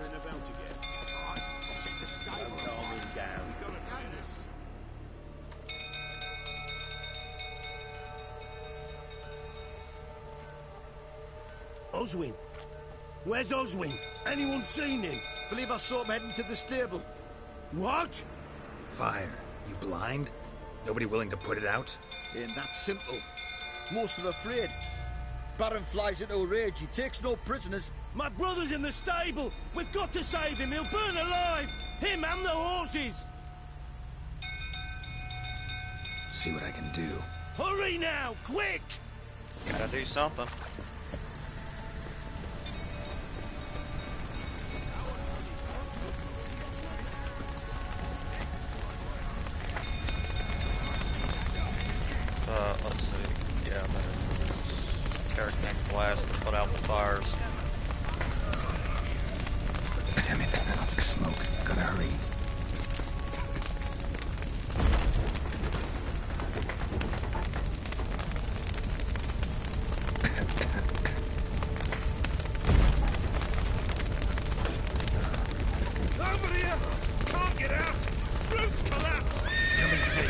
ring about again. Alright, set the stable Don't calm him down. We gotta do this. Oswin. Where's Oswin? Anyone seen him? Believe I saw him heading to the stable. What? Fire. You blind? Nobody willing to put it out? Ain't that simple. Most are afraid. Baron flies into a rage. He takes no prisoners. My brother's in the stable. We've got to save him. He'll burn alive. Him and the horses. See what I can do. Hurry now, quick! Gotta do something. Let's see. Yeah, character next blast to put out the fires. Damn it, lots of smoke. Gotta hurry. Over here! Can't get out! Roof's collapsed! Coming to me.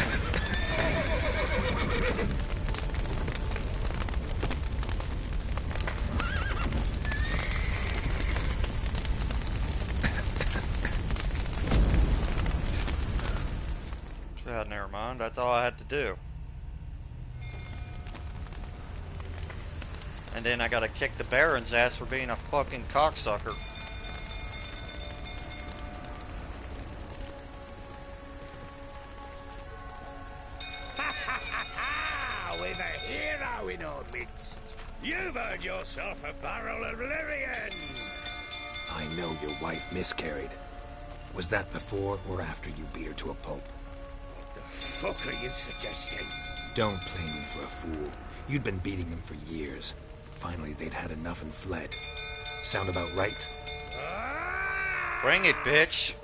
Never mind, that's all I had to do. And then I gotta kick the Baron's ass for being a fucking cocksucker. With a hero in our midst. You've earned yourself a barrel of Lyrian. I know your wife miscarried. Was that before or after you beat her to a pulp? What the fuck are you suggesting? Don't play me for a fool. You'd been beating them for years. Finally, they'd had enough and fled. Sound about right? Bring it, bitch.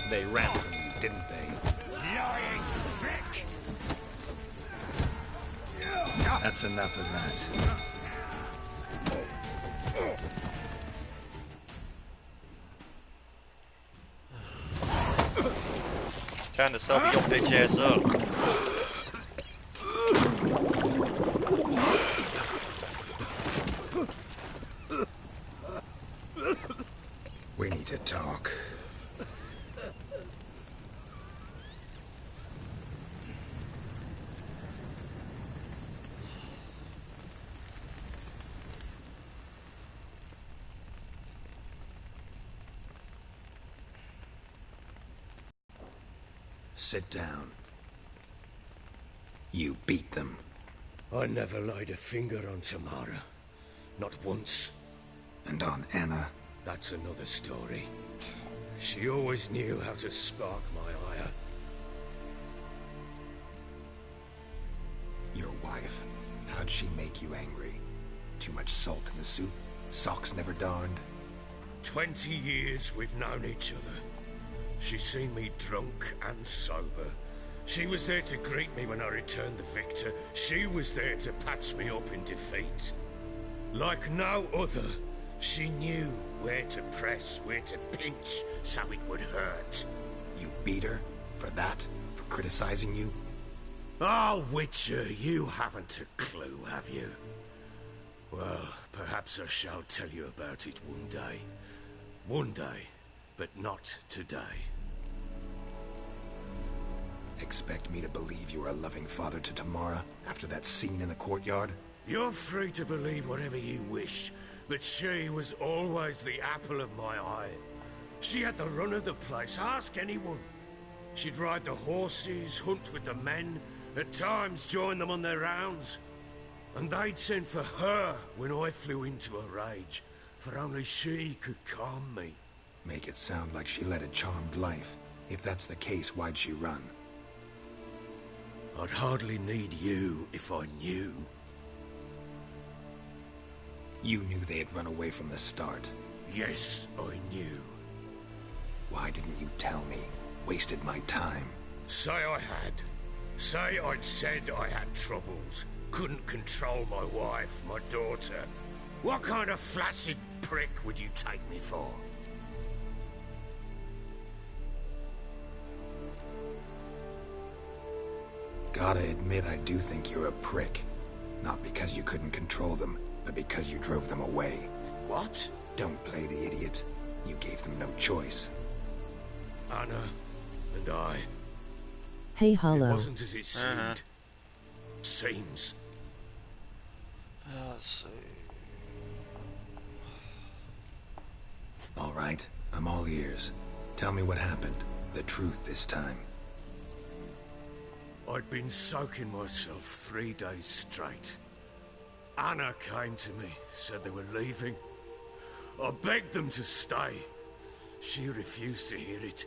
They ran from you, didn't they? Lying prick! That's enough of that. Time to sober your bitch ass up. We need to talk. Sit down. You beat them. I never laid a finger on Tamara. Not once. And on Anna. That's another story. She always knew how to spark my ire. Your wife. How'd she make you angry? Too much salt in the soup? Socks never darned? 20 years we've known each other. She's seen me drunk and sober. She was there to greet me when I returned the victor. She was there to patch me up in defeat. Like no other, she knew where to press, where to pinch, so it would hurt. You beat her? For that? For criticizing you? Oh, Witcher, you haven't a clue, have you? Well, perhaps I shall tell you about it one day. One day, but not today. Expect me to believe you are a loving father to Tamara after that scene in the courtyard? You're free to believe whatever you wish, but she was always the apple of my eye. She had the run of the place, ask anyone. She'd ride the horses, hunt with the men, at times join them on their rounds. And they'd send for her when I flew into a rage, for only she could calm me. Make it sound like she led a charmed life. If that's the case, why'd she run? I'd hardly need you if I knew. You knew they had run away from the start. Yes, I knew. Why didn't you tell me? Wasted my time. Say I had. Say I'd said I had troubles. Couldn't control my wife, my daughter. What kind of flaccid prick would you take me for? Gotta admit, I do think you're a prick. Not because you couldn't control them, but because you drove them away. What? Don't play the idiot. You gave them no choice. Anna and I. Hey, It Hollow. wasn't as it seemed. Seems. Let's see. All right, I'm all ears. Tell me what happened. The truth this time. I'd been soaking myself 3 days straight. Anna came to me, said they were leaving. I begged them to stay. She refused to hear it.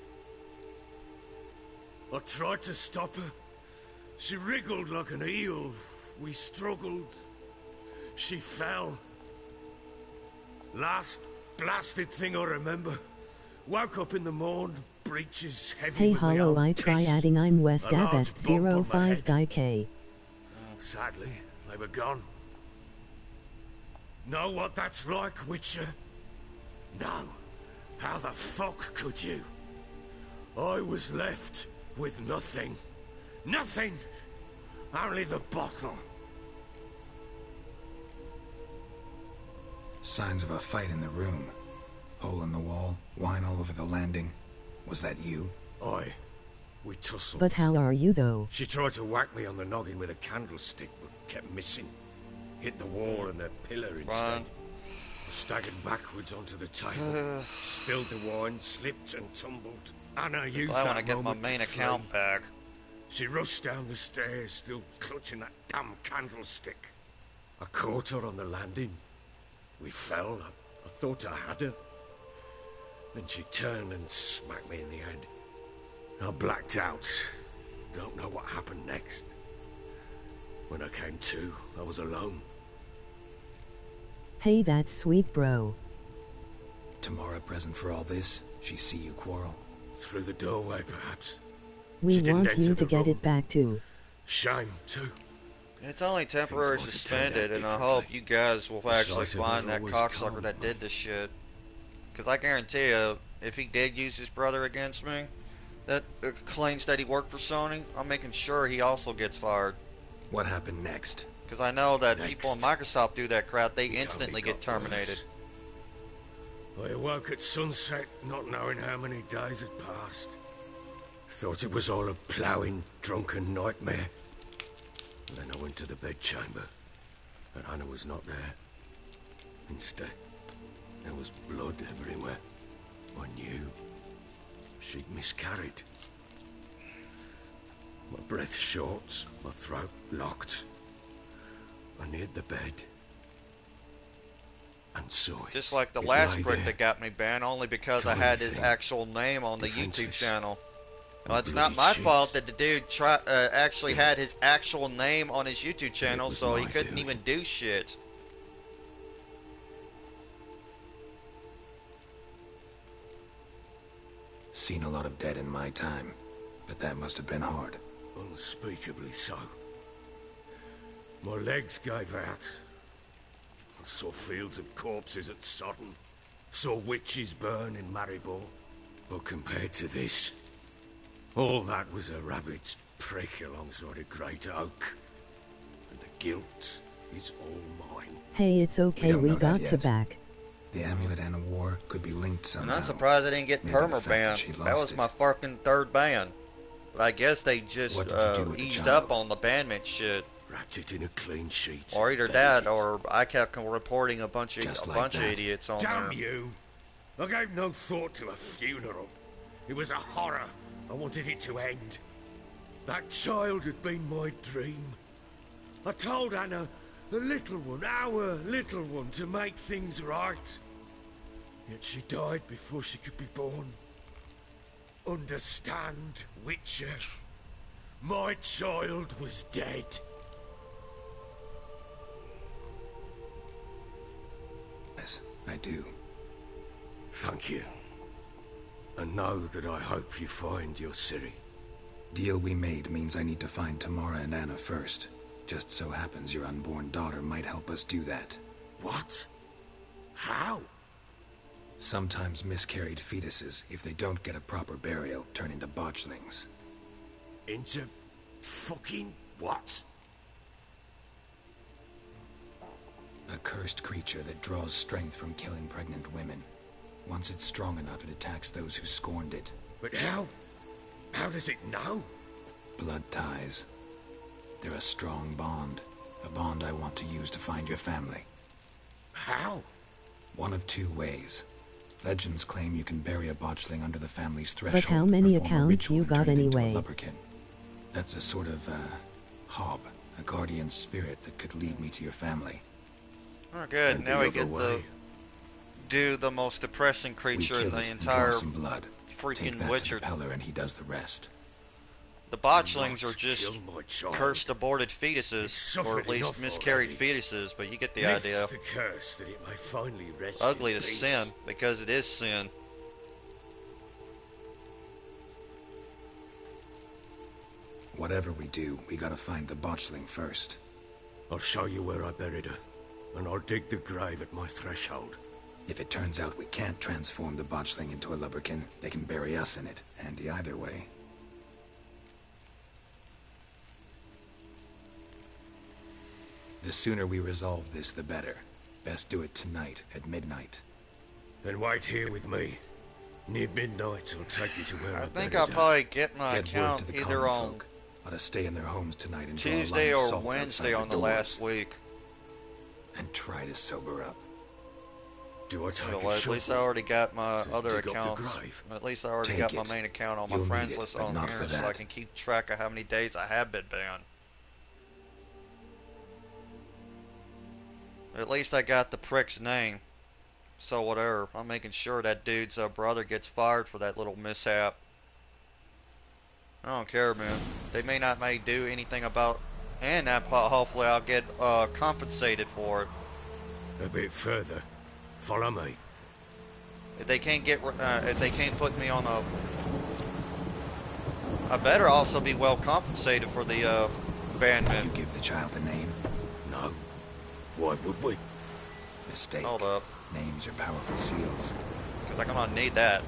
I tried to stop her. She wriggled like an eel. We struggled. She fell. Last blasted thing I remember. Woke up in the morn, breeches heavy Hey, with my Hollow, own I try piss. adding I'm West A large Abest bump on my 05 head. Guy K. Sadly, they were gone. Know what that's like, Witcher? No. How the fuck could you? I was left with nothing. Nothing! Only the bottle. Signs of a fight in the room. Hole in the wall, wine all over the landing. Was that you? We tussled. But how are you though? She tried to whack me on the noggin with a candlestick, but kept missing. Hit the wall and the pillar instead. Fine. I staggered backwards onto the table, spilled the wine, slipped and tumbled. Anna used I that want to get my moment to main flee. account back. She rushed down the stairs, still clutching that damn candlestick. I caught her on the landing. We fell. I thought I had her. Then she turned and smacked me in the head. I blacked out. Don't know what happened next. When I came to, I was alone. Hey, that's sweet, bro. Tamara present for all this? She see you quarrel? Through the doorway, perhaps. We She didn't want enter you the to get room. it back too. Shame, too. It's only temporary Things might have turned out suspended, and I differently. hope you guys will actually sight of find her that always cocksucker calmed that me. did this shit. Because I guarantee you, if he did use his brother against me, that claims that he worked for Sony, I'm making sure he also gets fired. What happened next? Because I know that people in Next. Microsoft do that crap, they It instantly only get got terminated. worse. I awoke at sunset, not knowing how many days had passed. Thought it was all a ploughing, drunken nightmare. Then I went to the bedchamber, and Anna was not there. Instead, there was blood everywhere. I knew she'd miscarried. My breath short, my throat locked. I neared the bed and saw it. Just like the It last lay prick there. that got me banned, only because I Tiny had his thing. actual name on the YouTube Defenseless. channel. A Well, it's not bloody my shit. fault that the dude actually had his actual name on his YouTube channel, was so he my couldn't doing. even do shit. Seen a lot of dead in my time, but that must have been hard. Unspeakably so. My legs gave out. I saw fields of corpses at Sodden. Saw witches burn in Maribor. But compared to this, all that was a rabbit's prick alongside a great oak. And the guilt is all mine. Hey, it's okay, don't we know that got to yet. back. The amulet Anna wore could be linked And somehow. I'm surprised I didn't get Maybe the fact that perma-banned. she That lost was it. my fucking third ban. But I guess they just What did you do with the eased child? up on the banment shit. Wrapped it in a clean sheet. Or either buried that, it. or I kept reporting a bunch of Just like that. idiots on Damn there. you! I gave no thought to a funeral. It was a horror. I wanted it to end. That child had been my dream. I told Anna, the little one, our little one, to make things right. Yet she died before she could be born. Understand, Witcher? My child was dead. Yes, I do. Thank you. And know that I hope you find your Ciri. Deal we made means I need to find Tamara and Anna first. Just so happens your unborn daughter might help us do that. What? How? Sometimes miscarried fetuses, if they don't get a proper burial, turn into botchlings. Into fucking what? A cursed creature that draws strength from killing pregnant women. Once it's strong enough, it attacks those who scorned it. But how? How does it know? Blood ties. They're a strong bond. A bond I want to use to find your family. How? One of two ways. Legends claim you can bury a botchling under the family's threshold. But how many perform a accounts ritual you and got turn it into a anyway? lubberkin. That's a sort of, hob. A guardian spirit that could lead me to your family. Oh, good. And Now the we get other to way? do the most depressing We creature kill in the it and entire draw some blood. Take freaking that Witcher. to the Peller and he does the rest. The Do botchlings not are just kill my child. cursed aborted It's fetuses, suffered or at least enough miscarried already. fetuses, but you get the Lift idea. the curse that it may finally rest Ugly in to peace. sin, because it is sin. Whatever we do, we gotta find the botchling first. I'll show you where I buried her, and I'll dig the grave at my threshold. If it turns out we can't transform the botchling into a lubberkin, they can bury us in it. Handy either way. The sooner we resolve this, the better. Best do it tonight, at midnight. Then wait here with me. Near midnight, I'll take you to where I I think buried I'll her. probably get my Get word account to the either common on folk. Let us stay in their homes tonight and draw a line Tuesday of or salt Wednesday outside on the their last doors. week. And try to sober up. Do I take Well, a at least I shovel? already got my to other dig up the accounts. grave? At least I already Take got my it. main account on my You'll friends need it, list but on not here, for so I that. can keep track of how many days I have been banned. At least I got the prick's name. So whatever. I'm making sure that dude's brother gets fired for that little mishap. I don't care, man. They may not do anything about, and that hopefully I'll get compensated for it. A bit further. Follow me. If they can't get, if they can't put me on a, I better also be well compensated for the You abandonment. give the child a name? No. Why would we? Mistake. Hold up, Names are powerful seals. because I'm gonna need that.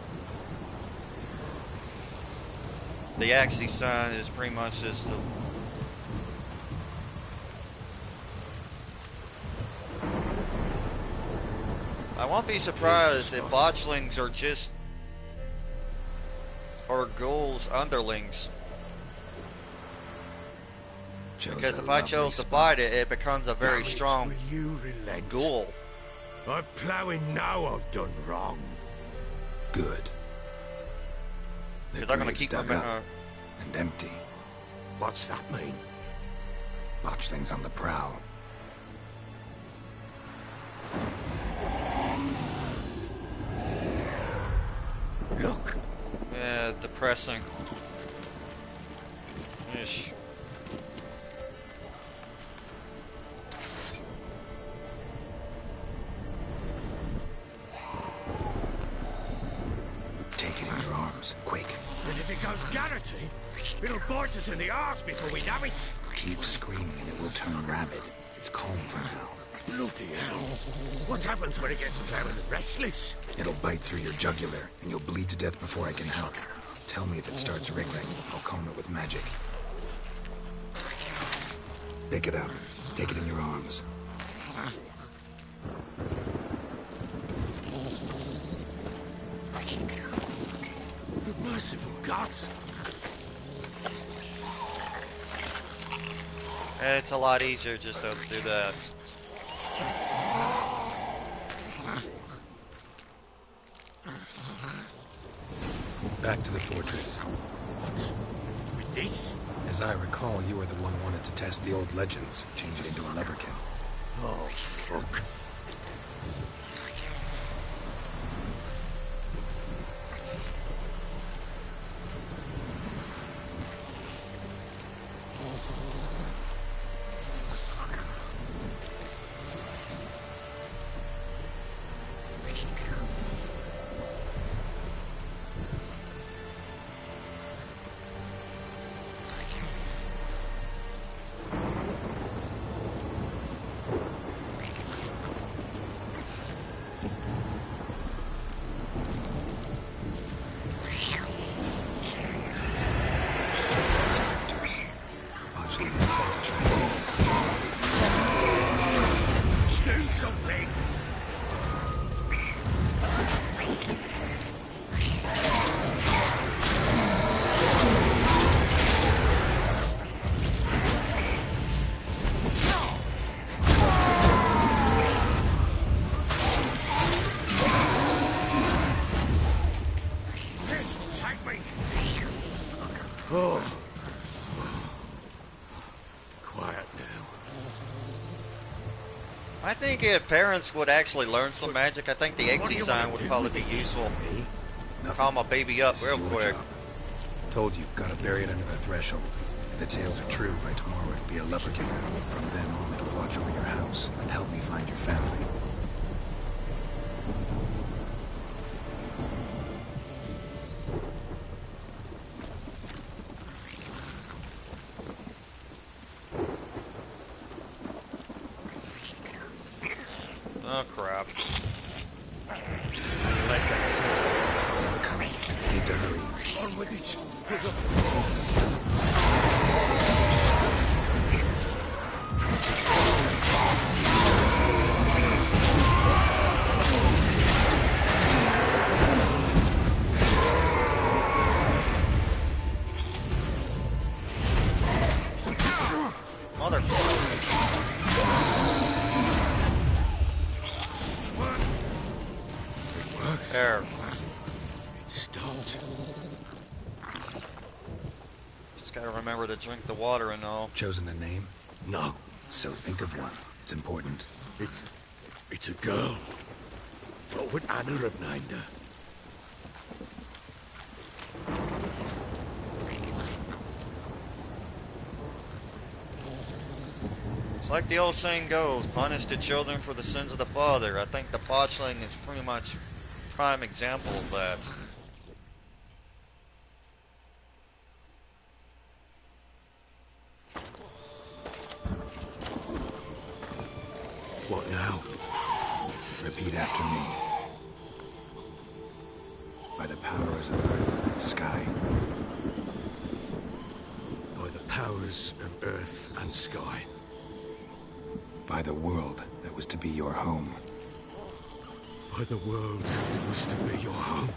The Axie sign is pretty much just the. I won't be surprised if botchlings are just, or ghouls underlings. Chose Because a if I lovely chose to spot. fight it, it becomes a very Damn it, strong will you relent? ghoul. I'm ploughing now I've done wrong. Good. The Because I'm gonna grave's keep dug my. up and empty. What's that mean? Botchlings on the prowl. Look. Yeah, depressing. Ish. Take it in your arms, quick. And if it goes Garrity, it'll bite us in the arse before we know it. Keep screaming and it will turn rabid. It's calm for now. Bloody hell. What happens when it gets plowing and restless? It'll bite through your jugular, and you'll bleed to death before I can help. Tell me if it starts wriggling. I'll calm it with magic. Pick it up. Take it in your arms. The merciful gods. It's a lot easier just to do that. Back to the fortress. What? With this? As I recall, you were the one wanted to test the old legends, change it into a lubberkin. Oh, fuck. I think if parents would actually learn some magic, I think the What do exit you sign wanna would do probably with be it? useful. Me? Nothing. Call my baby up This is real your quick. job. Told you, gotta bury it under the threshold. If the tales are true, by tomorrow it'll be a leprechaun. From then on, it'll watch over your house and help me find your family. Oh crap. Let that settle. More coming. Need to hurry. On with it. Mother. It works. There. It stopped. Just gotta remember to drink the water and all. Chosen a name? No, So think of one. It's important. it's a girl. What would Anna have named her? It's like the old saying goes, punish the children for the sins of the father. I think the botchling is pretty much a prime example of that. What now? Repeat after me. By the powers of earth and sky. By the powers of earth and sky. By the world that was to be your home. By the world that was to be your home.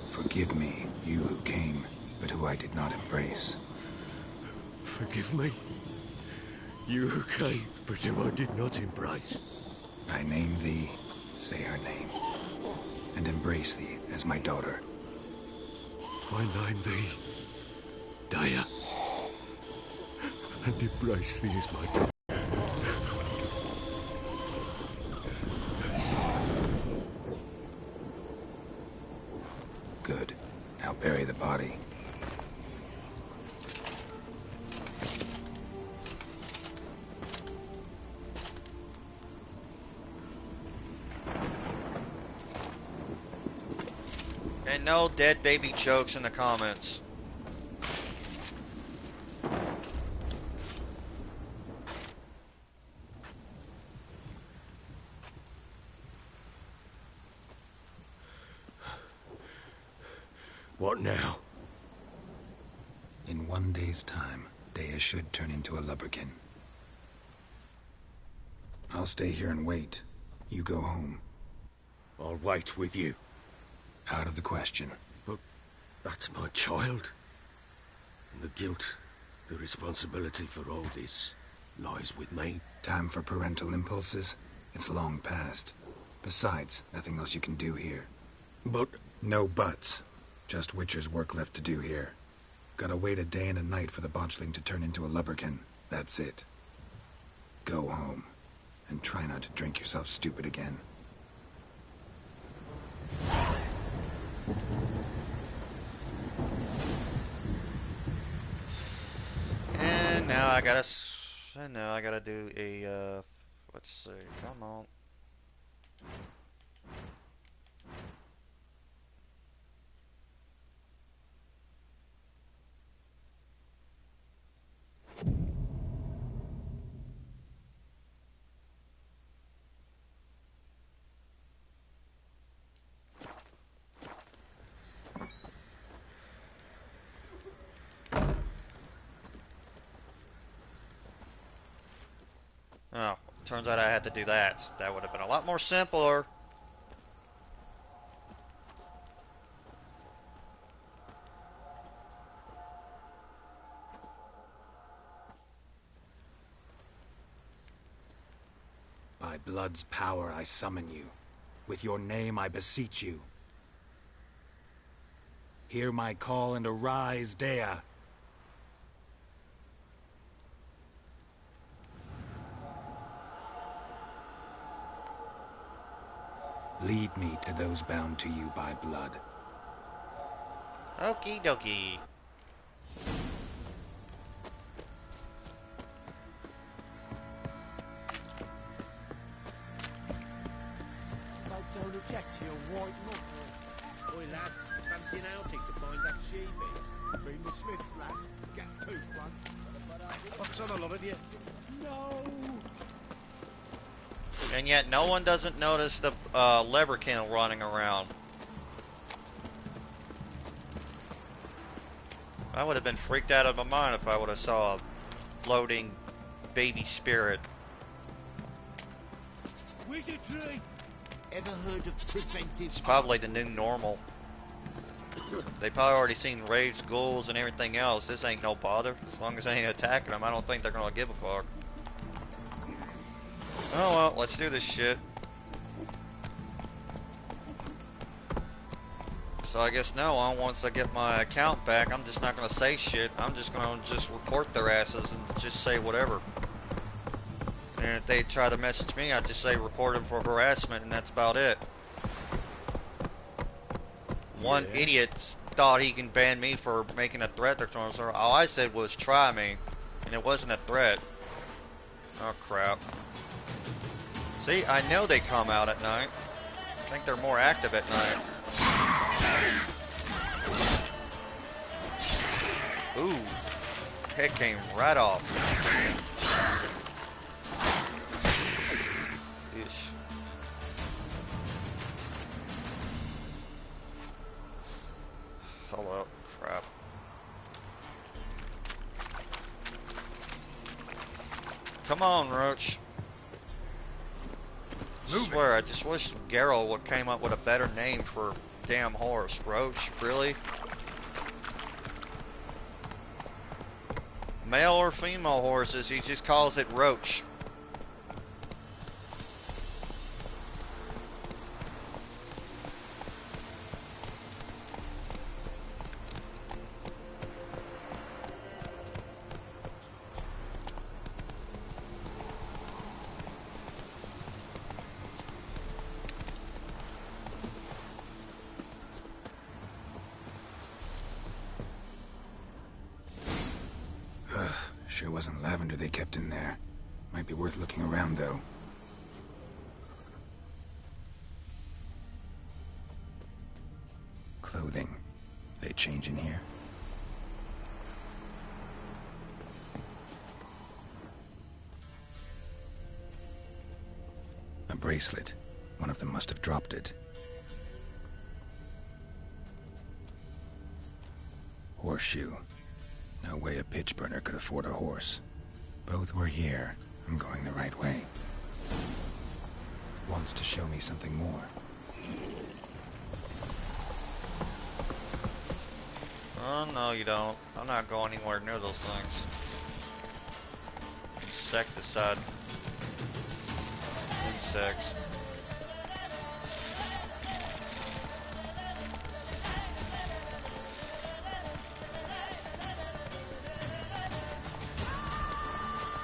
Forgive me, you who came, but who I did not embrace. Forgive me. You who came, but who I did not embrace. I name thee, say her name, and embrace thee as my daughter. I name thee Daya, and embrace thee as my daughter. Good. Now bury the body. And no dead baby jokes in the comments. What now? In 1 day's time, Dea should turn into a leprechaun. I'll stay here and wait. You go home. I'll wait with you. Out of the question. But that's my child. And the guilt, the responsibility for all this lies with me. Time for parental impulses? It's long past. Besides, nothing else you can do here. But No buts. Just Witcher's work left to do here. Gotta wait a day and a night for the botchling to turn into a leprechaun. That's it. Go home. And try not to drink yourself stupid again. And now I gotta do a, let's see, come on. Oh, turns out I had to do that. That would have been a lot more simpler. By blood's power I summon you. With your name I beseech you. Hear my call and arise, Dea. Lead me to those bound to you by blood. Okie dokie. Don't object to your white knuckle. Oi, lads, fancy an outing to find that she-beast? Bring the Smiths, lads. Get tooth one. What's on the lot of you? No! And yet no one doesn't notice the leprechaun running around. I would have been freaked out of my mind if I would have saw a floating baby spirit. Wizardry! Ever heard of preventive? It's probably the new normal. They probably already seen raids, ghouls, and everything else. This ain't no bother. As long as they ain't attacking them, I don't think they're gonna give a fuck. Oh well, let's do this shit. So I guess now on, once I get my account back, I'm just not gonna say shit. I'm just gonna report their asses and just say whatever. And if they try to message me, I just say report them for harassment, and that's about it. One idiot thought he can ban me for making a threat or something. So all I said was try me, and it wasn't a threat. Oh crap. See, I know they come out at night. I think they're more active at night. Ooh, head came right off. Ish. Hello, crap. Come on, Roach. I swear, I just wish Geralt would came up with a better name for damn horse. Roach, really? Male or female horses, he just calls it Roach. Sure wasn't lavender they kept in there. Might be worth looking around, though. Clothing. They change in here? A bracelet. One of them must have dropped it. Horseshoe. No way a pitch burner could afford a horse. Both were here. I'm going the right way. Wants to show me something more. Oh, no you don't. I'm not going anywhere near those things. Insecticide. Insects.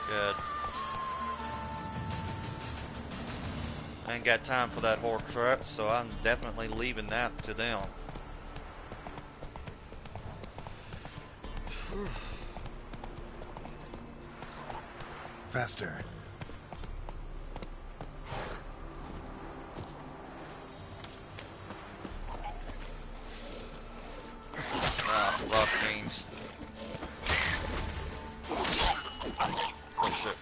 Good. I ain't got time for that whore crap, so I'm definitely leaving that to them. Faster. Ah, rough beans. Oh shit.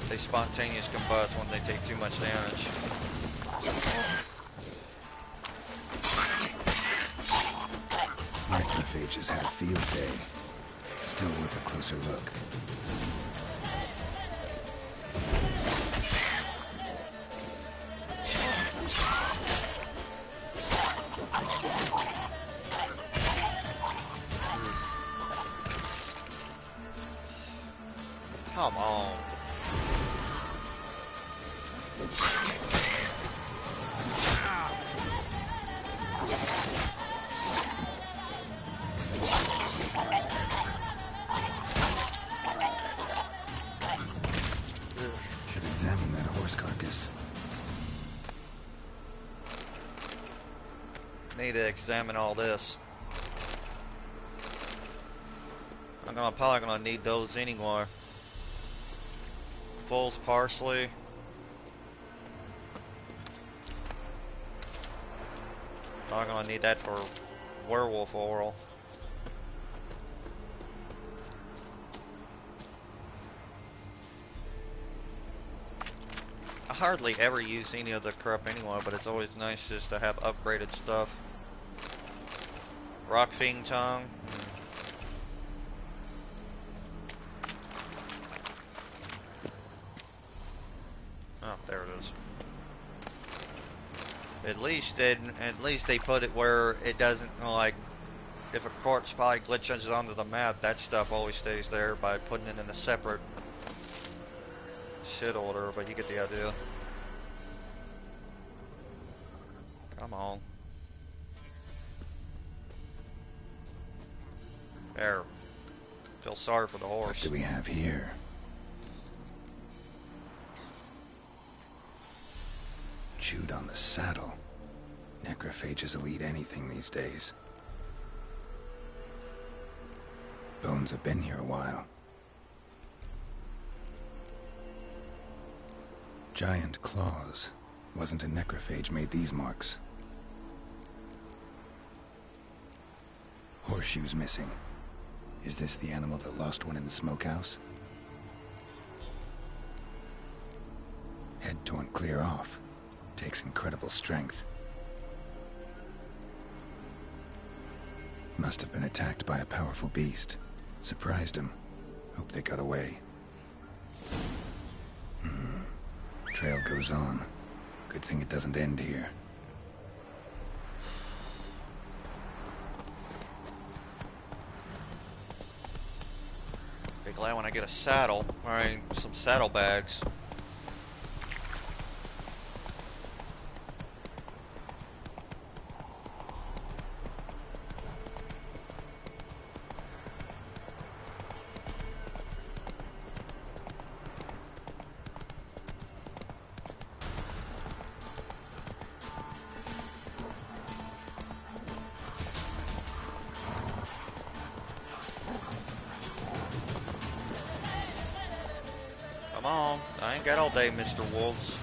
They spontaneous combust when they take too much damage. Macrophages had a field day. Still worth a closer look. Come on. Should examine that horse carcass. Need to examine all this. I'm probably gonna need those anyway. Fool's parsley. I'm gonna need that for werewolf oil. I hardly ever use any of the crap anyway, but it's always nice just to have upgraded stuff. Rock fiend tongue. Oh, there it is. At least they put it where it doesn't, like, if a corpse probably glitches onto the map, that stuff always stays there by putting it in a separate shit order, but you get the idea. Come on. There. Feel sorry for the horse. What do we have here? Chewed on the saddle. Necrophages will eat anything these days. Bones have been here a while. Giant claws. Wasn't a necrophage made these marks. Horseshoes missing. Is this the animal that lost one in the smokehouse? Head torn clear off. Takes incredible strength. Must have been attacked by a powerful beast. Surprised him. Hope they got away. Trail goes on. Good thing it doesn't end here. Be glad when I get a saddle. Alright, some saddlebags. Come on, I ain't got all day, Mr. Wolves.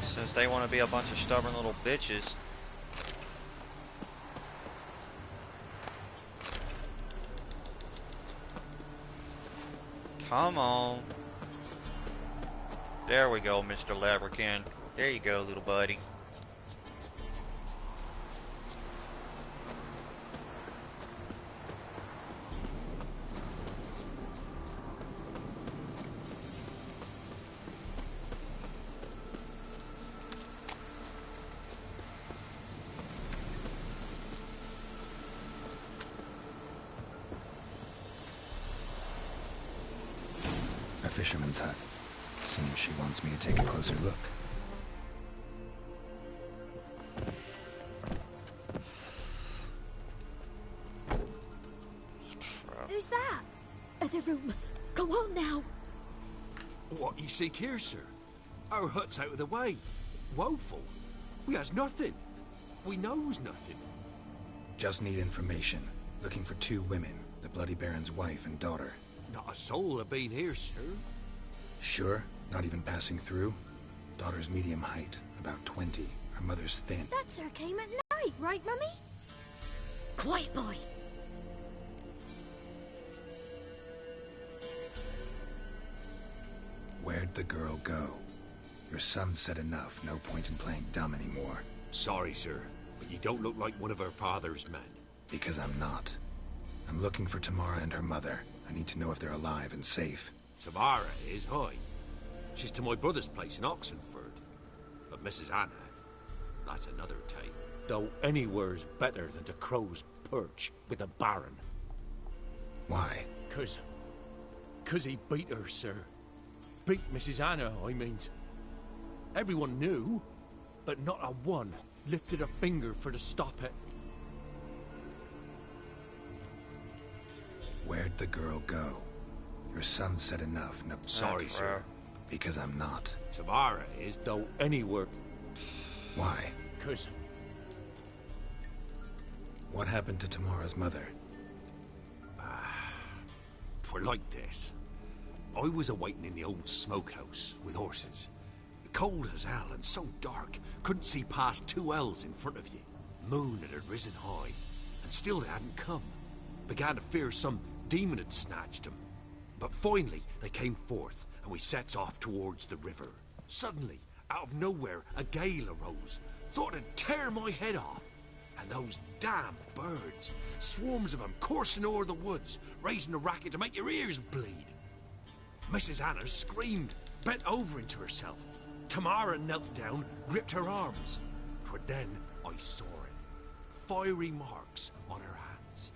Since they want to be a bunch of stubborn little bitches. Come on. There we go, Mr. Labracan. There you go, little buddy. A fisherman's hut. Seems she wants me to take a closer look. Who's that? Other room. Go on now. What you seek here, sir? Our hut's out of the way. Woeful. We has nothing. We knows nothing. Just need information. Looking for two women, the Bloody Baron's wife and daughter. Not a soul have been here, sir. Sure? Not even passing through? Daughter's medium height, about 20. Her mother's thin. That sir came at night, right, Mummy? Quiet, boy. Where'd the girl go? Your son said enough. No point in playing dumb anymore. Sorry, sir, but you don't look like one of our father's men. Because I'm not. I'm looking for Tamara and her mother. I need to know if they're alive and safe. Tamara is, hi. She's to my brother's place in Oxenford. But Mrs. Anna, that's another tale. Though anywhere's better than to Crow's Perch with a baron. Why? 'Cause he beat her, sir. Beat Mrs. Anna, I means. Everyone knew, but not a one lifted a finger for to stop it. Where'd the girl go? Your son said enough. No, Sorry, sir. because I'm not. Tamara is, though anywhere. Why? 'Cause What happened to Tamara's mother? 'twere like this. I was awaiting in the old smokehouse with horses. Cold as hell and so dark, couldn't see past 2 ells in front of you. Moon had risen high, and still they hadn't come. Began to fear some demon had snatched them. But finally they came forth, and we sets off towards the river. Suddenly, out of nowhere, a gale arose. Thought it'd tear my head off. And those damn birds, swarms of them coursing o'er the woods, raising a racket to make your ears bleed. Mrs. Anna screamed, bent over into herself. Tamara knelt down, gripped her arms. 'Twere then I saw it. Fiery marks on her hands.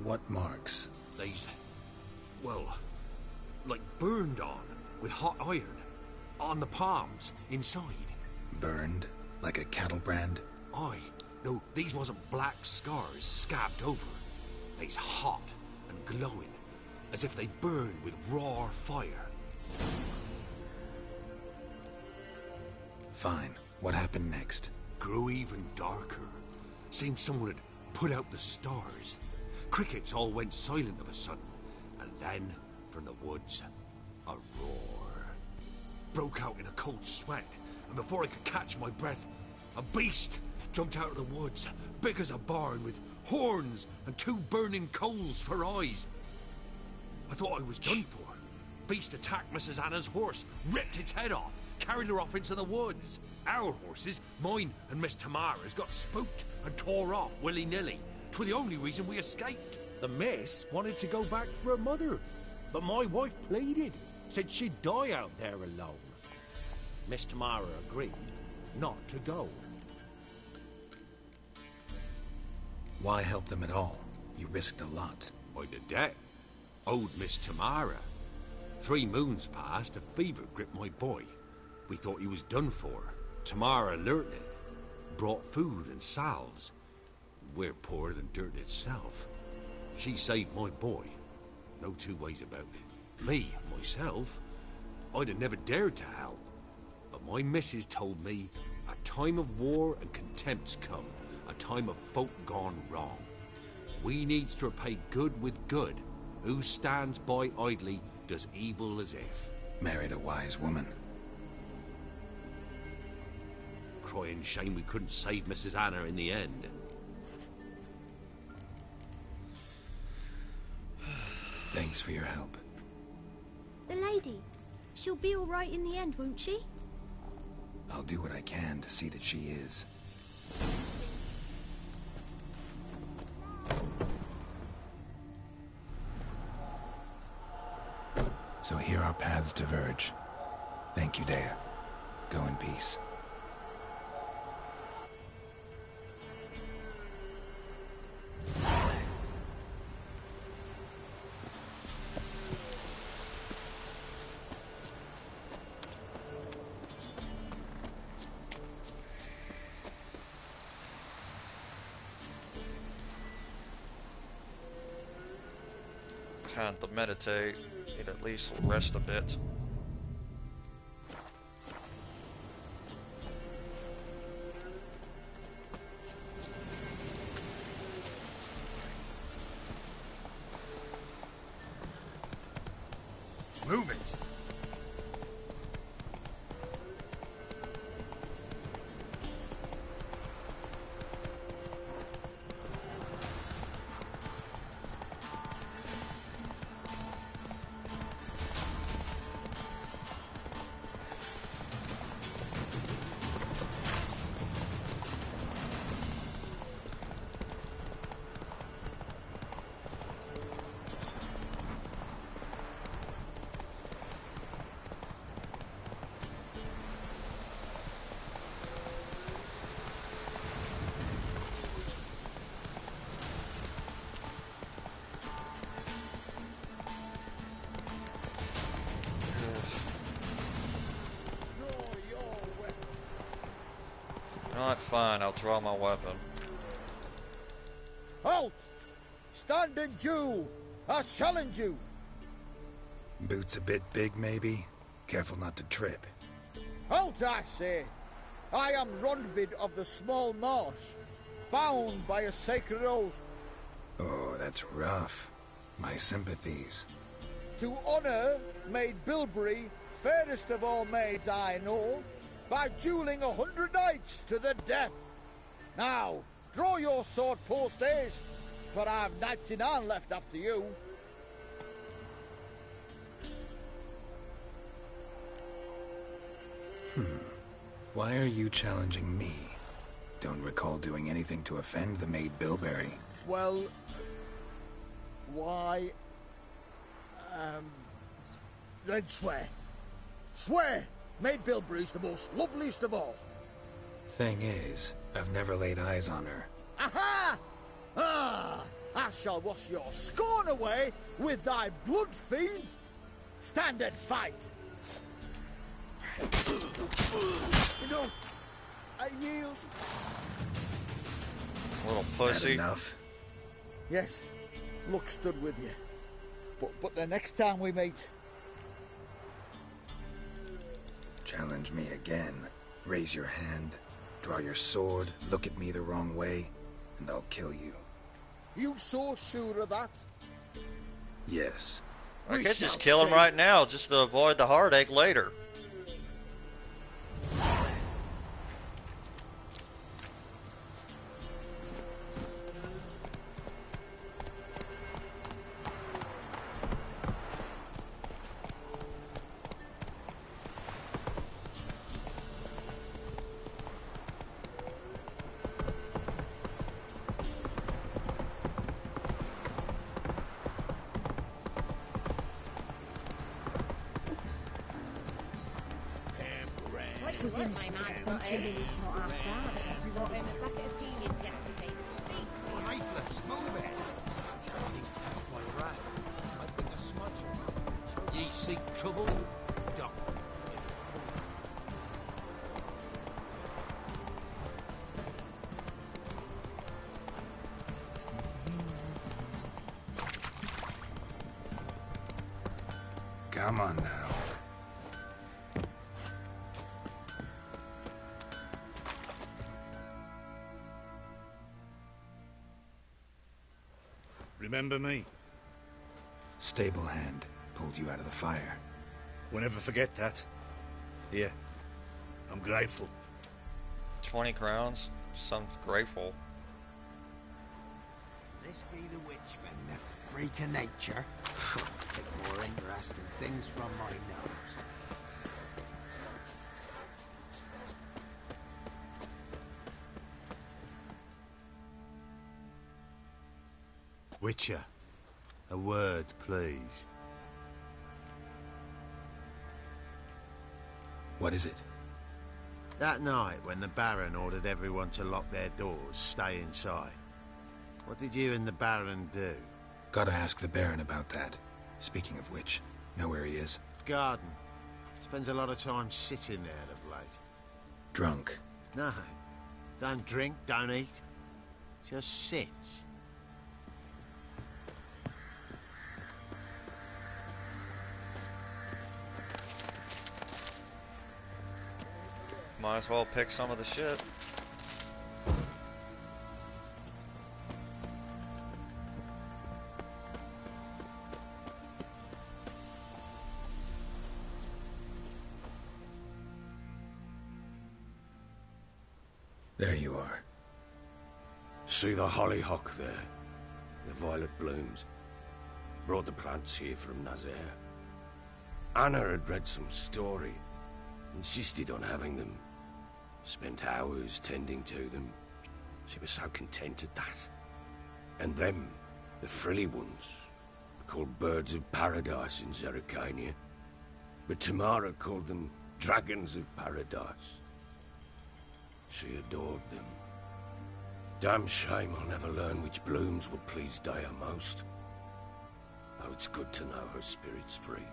What marks? They's, well, like burned on with hot iron. On the palms, inside. Burned? Like a cattle brand? Aye, no, these wasn't black scars scabbed over. They's hot and glowing, as if they burned with raw fire. Fine. What happened next? Grew even darker. Seemed someone had put out the stars. Crickets all went silent of a sudden, and then, from the woods, a roar. Broke out in a cold sweat, and before I could catch my breath, a beast jumped out of the woods, big as a barn, with horns and 2 burning coals for eyes. I thought I was done for. Beast attacked Mrs. Anna's horse, ripped its head off, carried her off into the woods. Our horses, mine and Miss Tamara's, got spooked and tore off willy-nilly. 'Twere the only reason we escaped. The miss wanted to go back for her mother, but my wife pleaded, said she'd die out there alone. Miss Tamara agreed not to go. Why help them at all? You risked a lot. By the death, owed Miss Tamara. 3 moons passed, a fever gripped my boy. We thought he was done for. Tamara learnt it, brought food and salves. We're poorer than dirt itself. She saved my boy. No 2 ways about it. Me, myself, I'd have never dared to help. But my missus told me a time of war and contempt's come. A time of folk gone wrong. We needs to repay good with good. Who stands by idly does evil as if. Married a wise woman. Crying shame we couldn't save Mrs. Anna in the end. Thanks for your help. The lady. She'll be all right in the end, won't she? I'll do what I can to see that she is. So here our paths diverge. Thank you, Dea. Go in peace. Time to meditate. Need at least rest a bit. Move it! Alright, fine. I'll draw my weapon. Halt! Stand and duel! I challenge you! Boots a bit big, maybe? Careful not to trip. Halt, I say! I am Ronvid of the Small Marsh, bound by a sacred oath. Oh, that's rough. My sympathies. To honour Maid Bilberry, fairest of all maids I know, by duelling 100 knights to the death. Now, draw your sword post haste, for I've 99 left after you. Why are you challenging me? Don't recall doing anything to offend the Maid Bilberry. Well, why... then swear. Swear! Maid Bilberry's the most loveliest of all. Thing is, I've never laid eyes on her. Aha! Ah! I shall wash your scorn away with thy blood, fiend! Stand and fight! No! I yield! Little That pussy. enough? Yes, luck stood with you. But the next time we meet... Challenge me again. Raise your hand, draw your sword, look at me the wrong way, and I'll kill you. You so sure of that? Yes. I We could shall just kill him see. right now just to avoid the heartache later. What was in my mouth? Not chilly, not half that. We brought in a bucket of peelings yesterday. Leaflets, move it! I seek past my wrath. I think a smudge. Ye seek trouble? Don't. Come on now. Remember me? Stable hand pulled you out of the fire. We'll never forget that. Here, I'm grateful. 20 crowns? Some grateful. This be the witchman, the freak of nature. Take more interest in things from my nose. Witcher, a word, please. What is it? That night when the Baron ordered everyone to lock their doors, stay inside. What did you and the Baron do? Gotta ask the Baron about that. Speaking of which, know where he is? Garden. Spends a lot of time sitting there of late. Drunk. No. Don't drink, don't eat. Just sits. Might as well pick some of the shit. There you are. See the hollyhock there? The violet blooms. Brought the plants here from Nazaire. Anna had read some story. Insisted on having them. Spent hours tending to them. She was so content at that. And them, the frilly ones, are called birds of paradise in Zerrikania. But Tamara called them dragons of paradise. She adored them. Damn shame I'll never learn which blooms will please Dea most. Though it's good to know her spirit's free.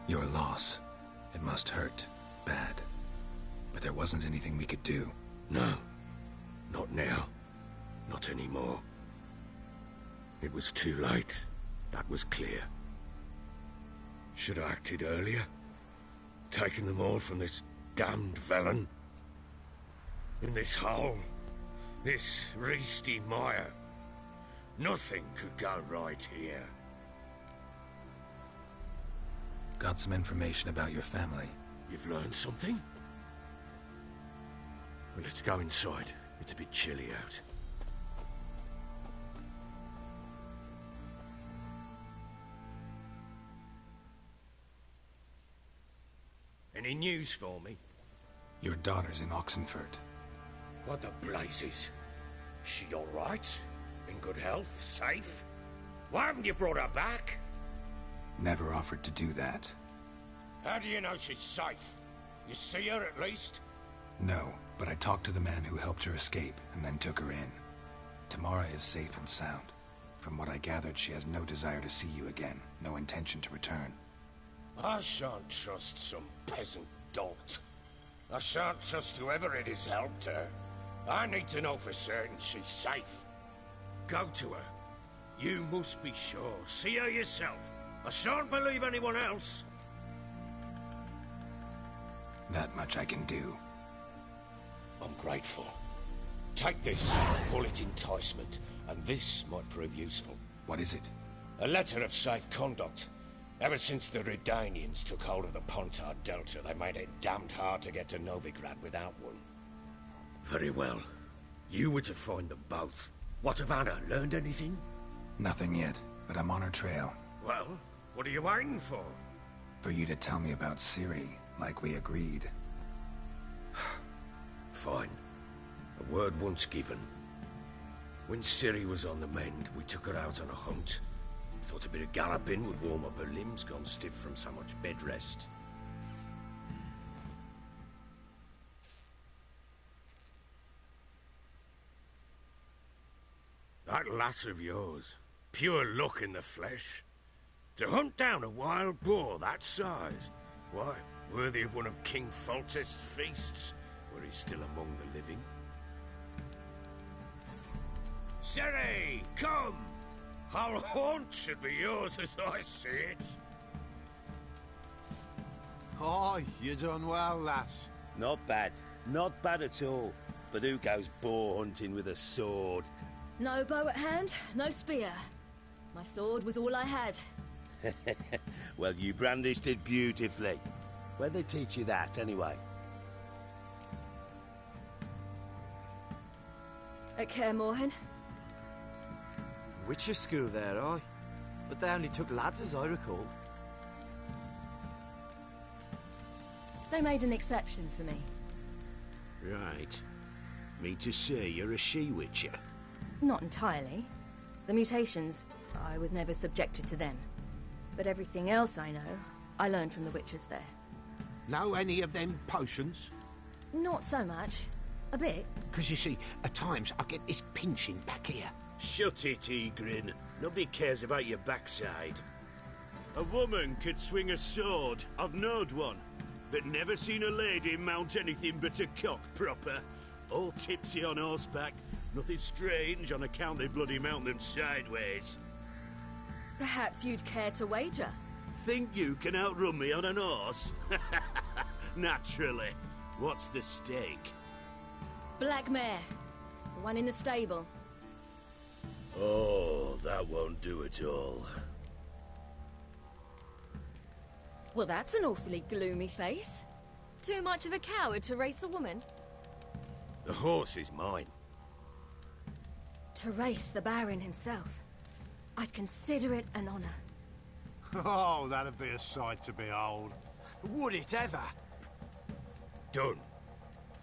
Your loss. It must hurt. Bad. But there wasn't anything we could do. No. Not now. Not anymore. It was too late. That was clear. Should have acted earlier. Taken them all from this damned felon. In this hole. This reesty mire. Nothing could go right here. Got some information about your family. You've learned something? Well, let's go inside. It's a bit chilly out. Any news for me? Your daughter's in Oxenford. What the blazes? She all right? In good health? Safe? Why haven't you brought her back? Never offered to do that. How do you know she's safe? You see her at least? No, but I talked to the man who helped her escape and then took her in. Tamara is safe and sound. From what I gathered, she has no desire to see you again, no intention to return. I shan't trust some peasant dolt. I shan't trust whoever it is helped her. I need to know for certain she's safe. Go to her. You must be sure. See her yourself. I shan't believe anyone else. That much I can do. I'm grateful. Take this, call it enticement, and this might prove useful. What is it? A letter of safe conduct. Ever since the Redanians took hold of the Pontard Delta, they made it damned hard to get to Novigrad without one. Very well. You were to find them both. What of Anna? Learned anything? Nothing yet, but I'm on her trail. Well, what are you waiting for? For you to tell me about Ciri, like we agreed. Fine. A word once given. When Ciri was on the mend, we took her out on a hunt. Thought a bit of galloping would warm up her limbs gone stiff from so much bed rest. That lass of yours, pure luck in the flesh. To hunt down a wild boar that size, why, worthy of one of King Foltest's feasts, where he's still among the living. Ciri, come! Our haunt should be yours as I see it. Oh, you done well, lass. Not bad. Not bad at all. But who goes boar hunting with a sword? No bow at hand, no spear. My sword was all I had. Well, you brandished it beautifully. Where'd they teach you that, anyway? At Kaer Morhen. Witcher school there, aye. But they only took lads, as I recall. They made an exception for me. Right. Me to say you're a she-witcher. Not entirely. The mutations, I was never subjected to them. But everything else I know, I learned from the witches there. Know any of them potions? Not so much. A bit. Because you see, at times I get this pinching back here. Shut it, Egrin. Nobody cares about your backside. A woman could swing a sword. I've knowed one. But never seen a lady mount anything but a cock proper. All tipsy on horseback. Nothing strange on account they bloody mount them sideways. Perhaps you'd care to wager? Think you can outrun me on an horse? Naturally. What's the stake? Black mare. The one in the stable. Oh, that won't do at all. Well, that's an awfully gloomy face. Too much of a coward to race a woman. The horse is mine. To race the Baron himself. I'd consider it an honor. Oh, that'd be a sight to behold. Would it ever? Done.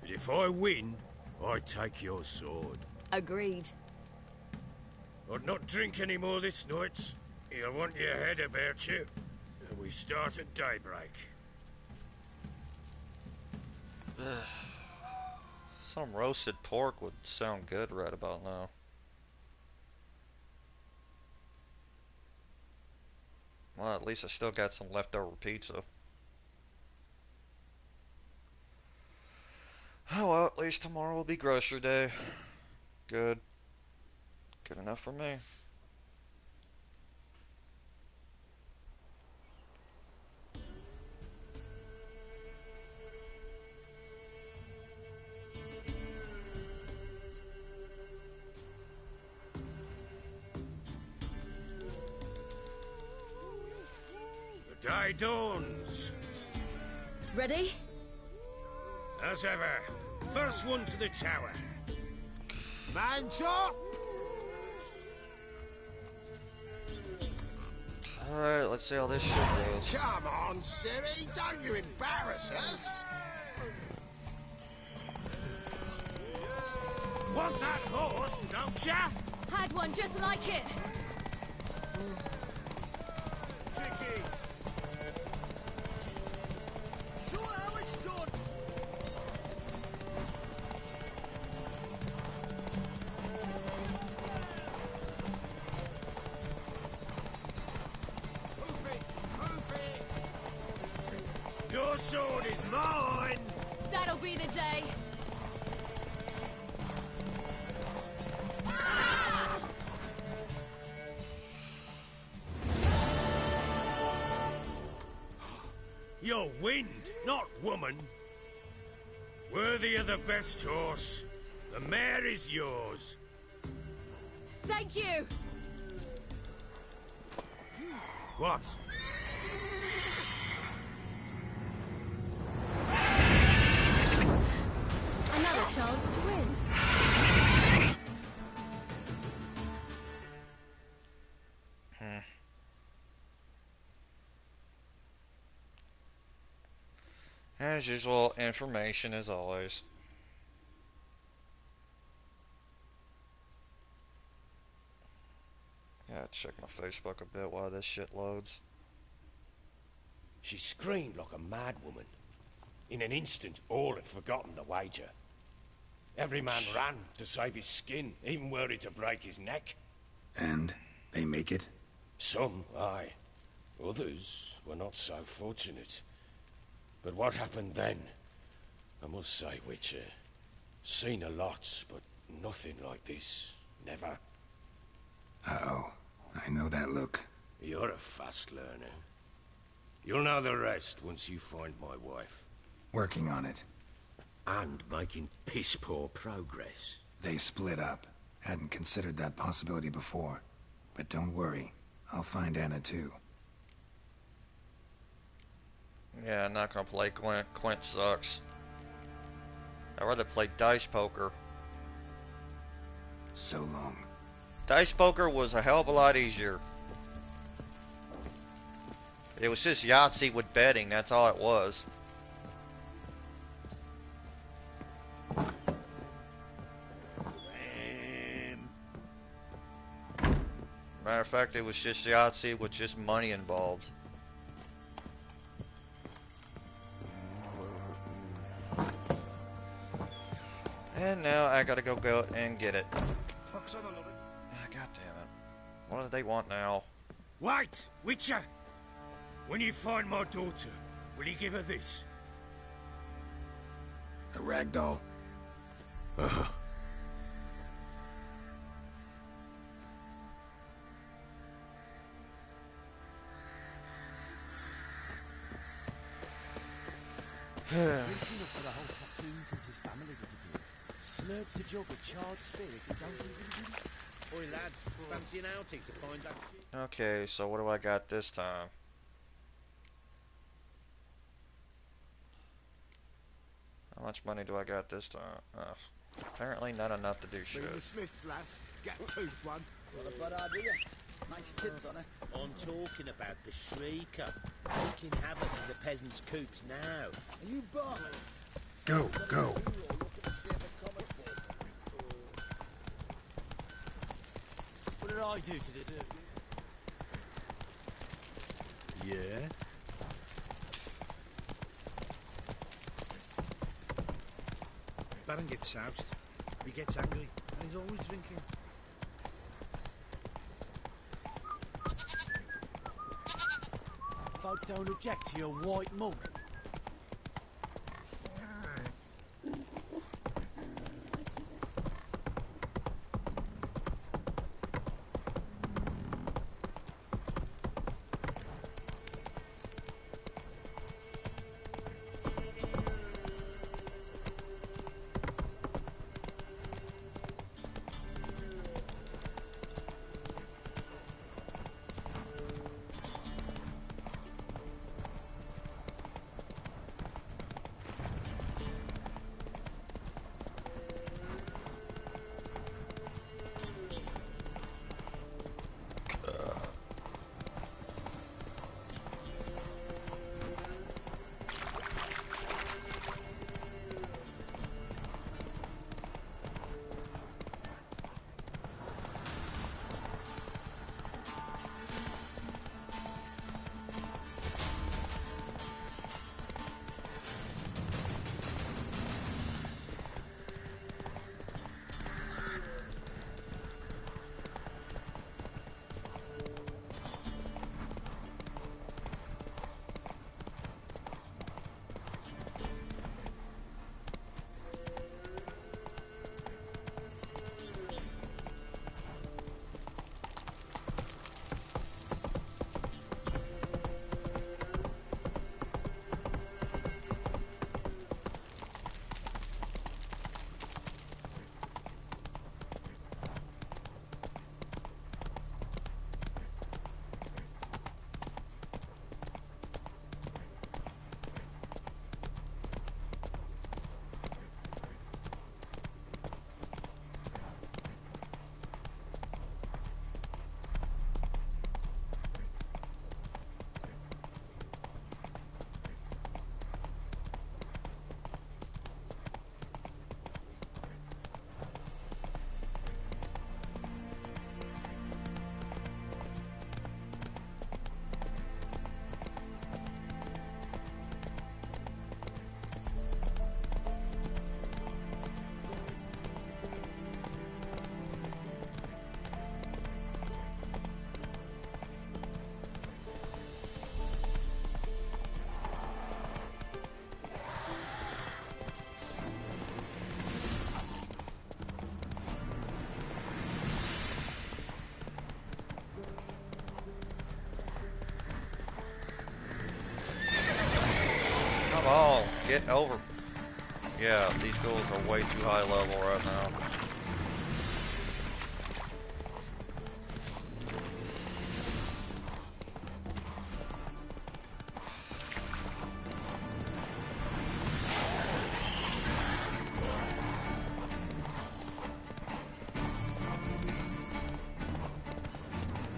But if I win, I take your sword. Agreed. I'd not drink any more this night. You'll want your head about you. And we start at daybreak. Some roasted pork would sound good right about now. Well, at least I still got some leftover pizza. Oh well, at least tomorrow will be grocery day. Good. Good enough for me. The day dawns. Ready? As ever. First one to the tower. Man chop! Alright, let's see how this shit goes. Come on, Siri, don't you embarrass us! Want that horse, don't ya? Had one just like it. Dickies. Show how it's done. Your sword is mine! That'll be the day. You're wind, not woman. Worthy of the best horse. The mare is yours. Thank you. What? Another chance to win. As usual, information as always. Gotta check my Facebook a bit while this shit loads. She screamed like a mad woman. In an instant, all had forgotten the wager. Every man ran to save his skin, even worried to break his neck. And they make it? Some, aye. Others were not so fortunate. But what happened then? I must say, Witcher, seen a lot, but nothing like this. Never. Uh-oh. I know that look. You're a fast learner. You'll know the rest once you find my wife. Working on it. And making piss-poor progress. They split up. Hadn't considered that possibility before. But don't worry. I'll find Anna too. Yeah, I'm not gonna play Clint. Clint sucks. I'd rather play dice poker. So long. Dice poker was a hell of a lot easier. It was just Yahtzee with betting, that's all it was. Matter of fact, it was just Yahtzee with just money involved. And now I gotta go and get it. Ah, God damn it. What do they want now? Wait, Witcher! When you find my daughter, will you give her this? A ragdoll? Uh-huh. Drinks enough for the whole platoon since his family disappeared. Slurps a jug of charred spirit and don't even rinse. Oi lads, fancy an outing to find that shit? Okay, so what do I got this time? How much money do I got this time? Apparently not enough to do shit. Bring the Smiths, lass. Get tooth one. What a bad idea. Nice tits on her. I'm talking about the Shrieker. Wreaking havoc in the peasants' coops now. Are you Barney? Go, go. What did I do to deserve you? Yeah? Baron gets soused. He gets angry, and he's always drinking. Folk don't object to your white mug. get over. Yeah, these ghouls are way too high level right now.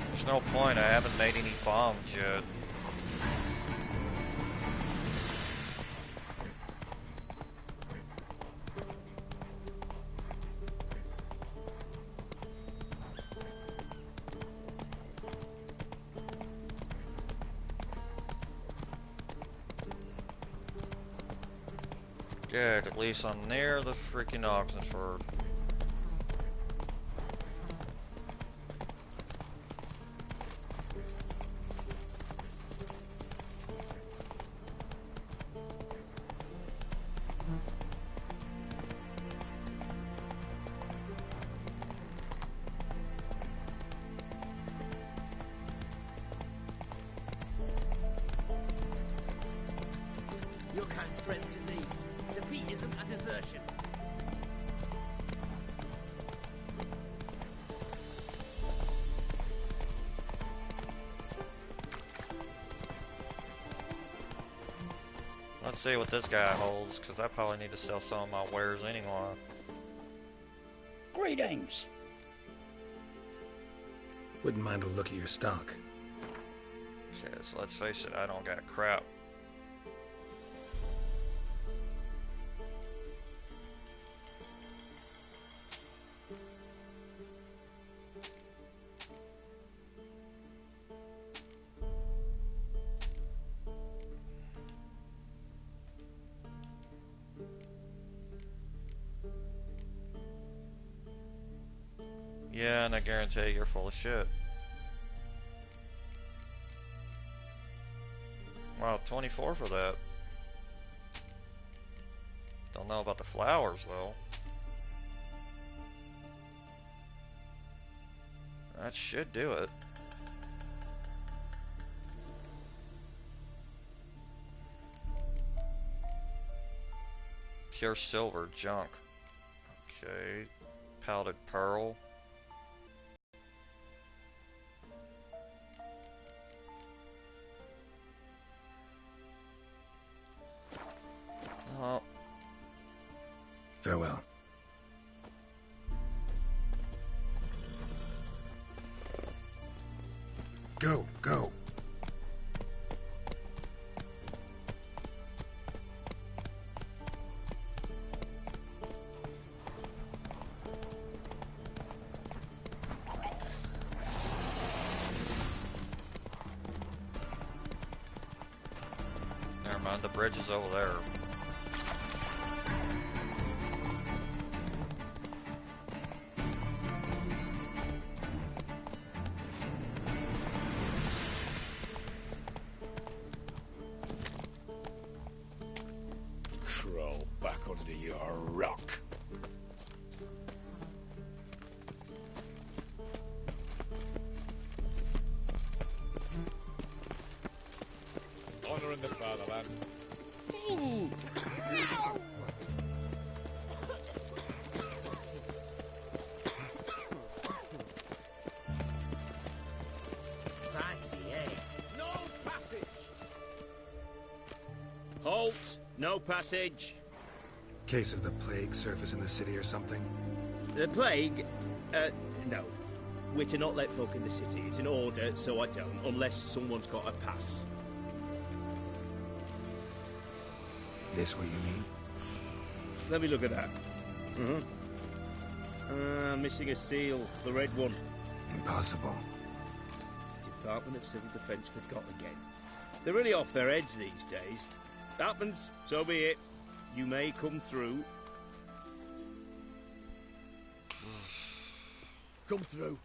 There's no point, I haven't made any bombs yet. Good, at least I'm near the freaking Oxenford. Your kind spreads disease. Defeat isn't a desertion. Let's see what this guy holds, because I probably need to sell some of my wares anyway. Greetings. Wouldn't mind a look at your stock. Okay, so let's face it, I don't got crap. Yeah, and I guarantee you're full of shit. Wow, 24 for that. Don't know about the flowers, though. That should do it. Pure silver junk. Okay. Powdered pearl. Oh. Farewell. Go, go. Never mind, the bridge is over there. Crawl back under your rock. Honouring the fatherland. Feisty, eh? No passage! Halt! No passage. Case of the plague surface in the city or something? The plague? No. We're to not let folk in the city. It's an order, so I don't, unless someone's got a pass. This what you mean? Let me look at that. Missing a seal. The red one. Impossible. Department of Civil Defence forgot again. They're really off their heads these days. Happens, so be it. You may come through. Come through.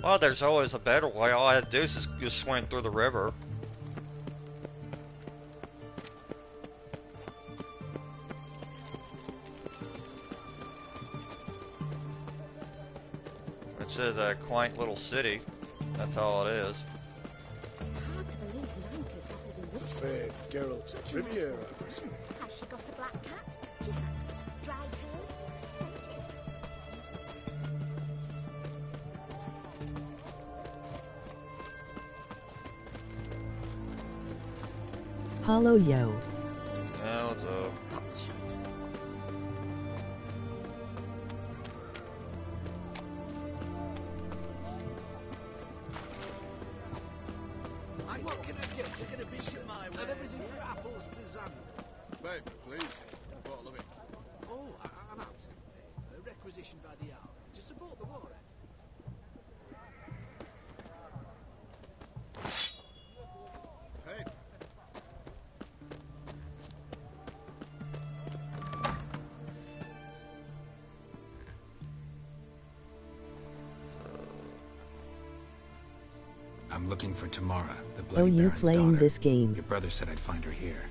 Well, there's always a better way. All I had to do is just swim through the river. is a quaint little city. That's all it is. It's hard to believe Lanka dabbled in It's witchcraft. fair, Geralt's Riviera. Has she got a black cat? She has. Dried herbs? Plenty. Hollow yo. Yeah, what's up? Double shoes. What can I get? They're gonna beat you my way. Everything from apples to Xander. Babe, please. A bottle of it. Oh, I'm out. Requisition by the hour to support the war effort. Hey. I'm looking for Tamara, the Oh, Bloody you Baron's playing daughter. this game? Your brother said I'd find her here.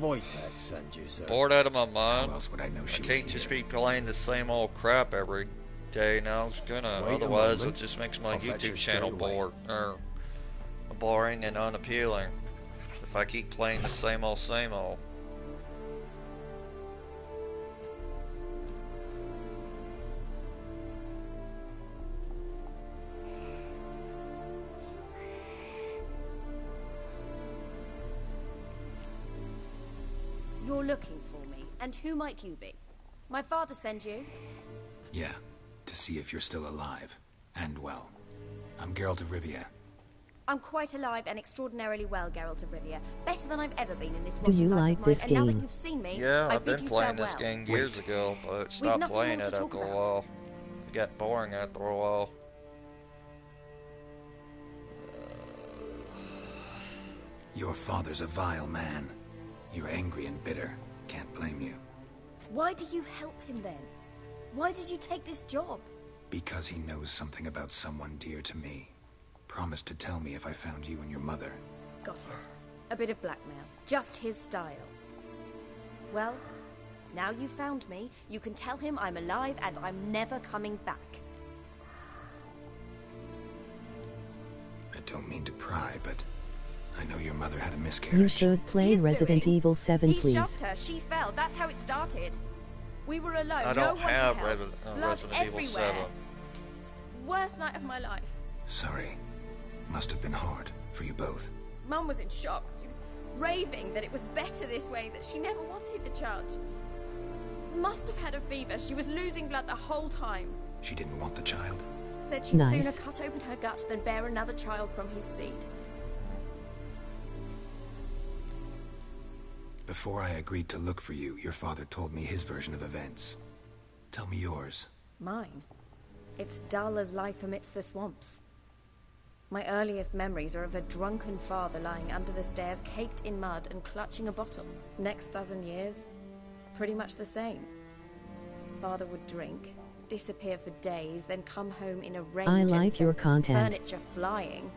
Wojtek sent you, sir. Bored out of my mind. How else would I know she I was can't here? just be playing the same old crap every day now. It's gonna. Wait a Otherwise, it moment. just makes my I'll fetch her YouTube straight channel away. boring and unappealing. If I keep playing the same old, same old. You're looking for me, and who might you be? My father sent you? Yeah, to see if you're still alive. And well. I'm Geralt of Rivia. I'm quite alive and extraordinarily well, Geralt of Rivia. Better than I've ever been in this Do you rotten life like of mine, this and now that game? you've seen me, Yeah, I I've bid been you playing this farewell. game years ago, but stopped nothing playing more it to talk after a about. while. It got boring after a while. Your father's a vile man. You're angry and bitter. Can't blame you. Why do you help him then? Why did you take this job? Because he knows something about someone dear to me. Promised to tell me if I found you and your mother. Got it. A bit of blackmail. Just his style. Well, now you've found me, you can tell him I'm alive and I'm never coming back. I don't mean to pry, but I know your mother had a miscarriage. You should play He's Resident doing. Evil 7, He please. shoved her, she fell. That's how it started. We were alone, I no don't one to have help. Blood Resident Evil everywhere. 7. Worst night of my life. Sorry. Must have been hard for you both. Mum was in shock. She was raving that it was better this way, that she never wanted the child. Must have had a fever. She was losing blood the whole time. She didn't want the child? Said she'd Nice. sooner cut open her gut than bear another child from his seed. Before I agreed to look for you, your father told me his version of events. Tell me yours. Mine? It's dull as life amidst the swamps. My earliest memories are of a drunken father lying under the stairs, caked in mud and clutching a bottle. Next dozen years, pretty much the same. Father would drink, disappear for days, then come home in a rage I and like set your content. furniture flying.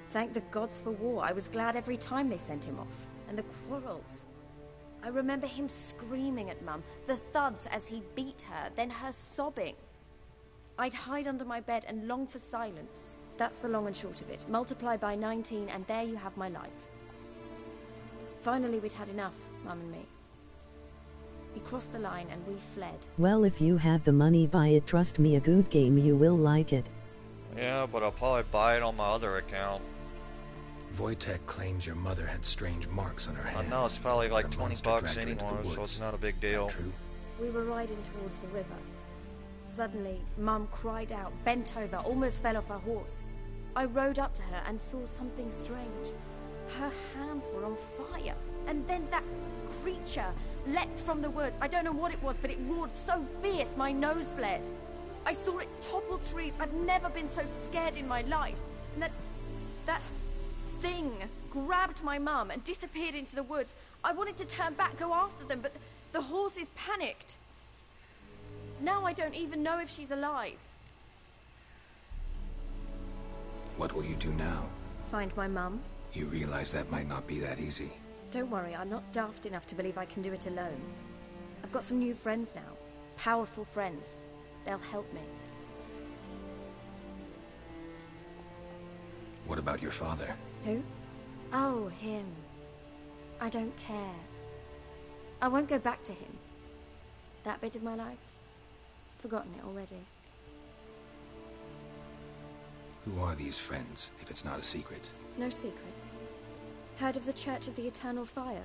Thank the gods for war. I was glad every time they sent him off. And the quarrels. I remember him screaming at Mum, the thuds as he beat her, then her sobbing. I'd hide under my bed and long for silence. That's the long and short of it. Multiply by 19 and there you have my life. Finally, we'd had enough, Mum and me. He crossed the line and we fled. Well, if you have the money, buy it. Trust me, a good game, you will like it. Yeah, but I'll probably buy it on my other account. Wojtek claims your mother had strange marks on her hands. I know it's probably like that a 20 monster bucks dragged her into the anyway, so woods. it's not a big deal. True? We were riding towards the river. Suddenly, Mum cried out, bent over, almost fell off her horse. I rode up to her and saw something strange. Her hands were on fire. And then that creature leapt from the woods. I don't know what it was, but it roared so fierce my nose bled. I saw it topple trees. I've never been so scared in my life. And that thing grabbed my mum and disappeared into the woods. I wanted to turn back, go after them, but the horses panicked. Now I don't even know if she's alive. What will you do now? Find my mum? You realize that might not be that easy. Don't worry, I'm not daft enough to believe I can do it alone. I've got some new friends now. Powerful friends. They'll help me. What about your father? Who? Oh, him. I don't care. I won't go back to him. That bit of my life? Forgotten it already. Who are these friends, if it's not a secret? No secret. Heard of the Church of the Eternal Fire?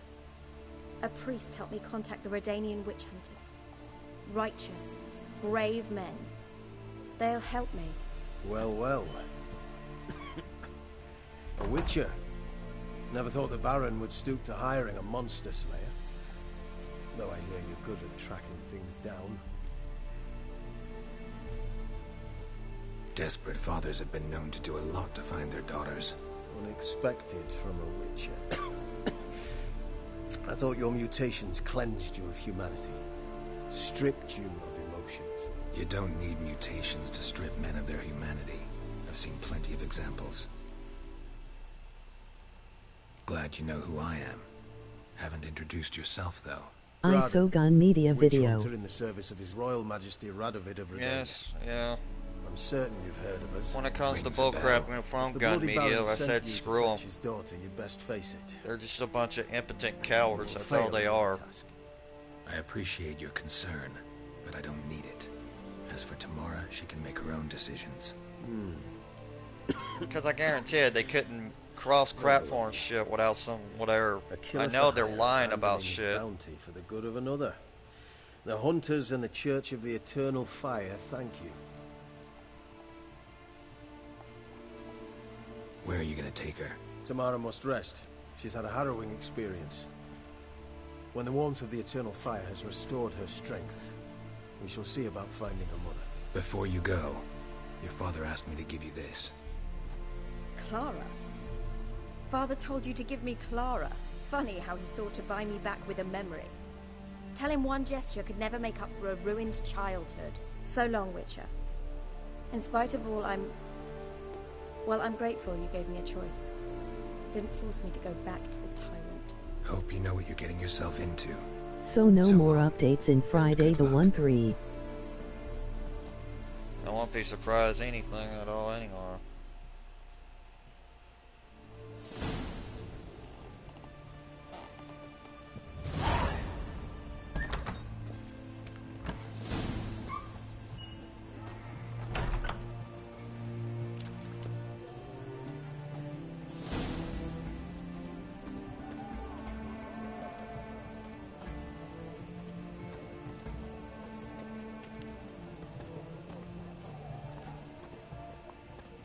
A priest helped me contact the Redanian witch hunters. Righteous, brave men. They'll help me. Well, well. A witcher. Never thought the Baron would stoop to hiring a monster slayer. Though I hear you're good at tracking things down. Desperate fathers have been known to do a lot to find their daughters. Unexpected from a witcher. I thought your mutations cleansed you of humanity. Stripped you of emotions. You don't need mutations to strip men of their humanity. I've seen plenty of examples. Glad you know who I am. Haven't introduced yourself, though. Isogon Media Witch Video. hunter in the service of His Royal Majesty Radovid of Redania. Yes, yeah. I'm certain you've heard of us. When it comes to bullcrap from gun media, I said screw them. His daughter, you'd best face it. They're just a bunch of impotent cowards, that's all they are. I appreciate your concern, but I don't need it. As for Tamara, she can make her own decisions. Because I guarantee they couldn't cross crap for shit without some whatever. I know they're lying about shit. Bounty for the good of another. The hunters and the Church of the Eternal Fire thank you. Where are you gonna take her? Tamara must rest. She's had a harrowing experience. When the warmth of the Eternal Fire has restored her strength, we shall see about finding her mother. Before you go, your father asked me to give you this. Clara? Father told you to give me Clara. Funny how he thought to buy me back with a memory. Tell him one gesture could never make up for a ruined childhood. So long, Witcher. In spite of all, I'm grateful you gave me a choice. Didn't force me to go back to the tyrant. Hope you know what you're getting yourself into. So no more updates in Friday the 1-3. I won't be surprised anything at all anymore.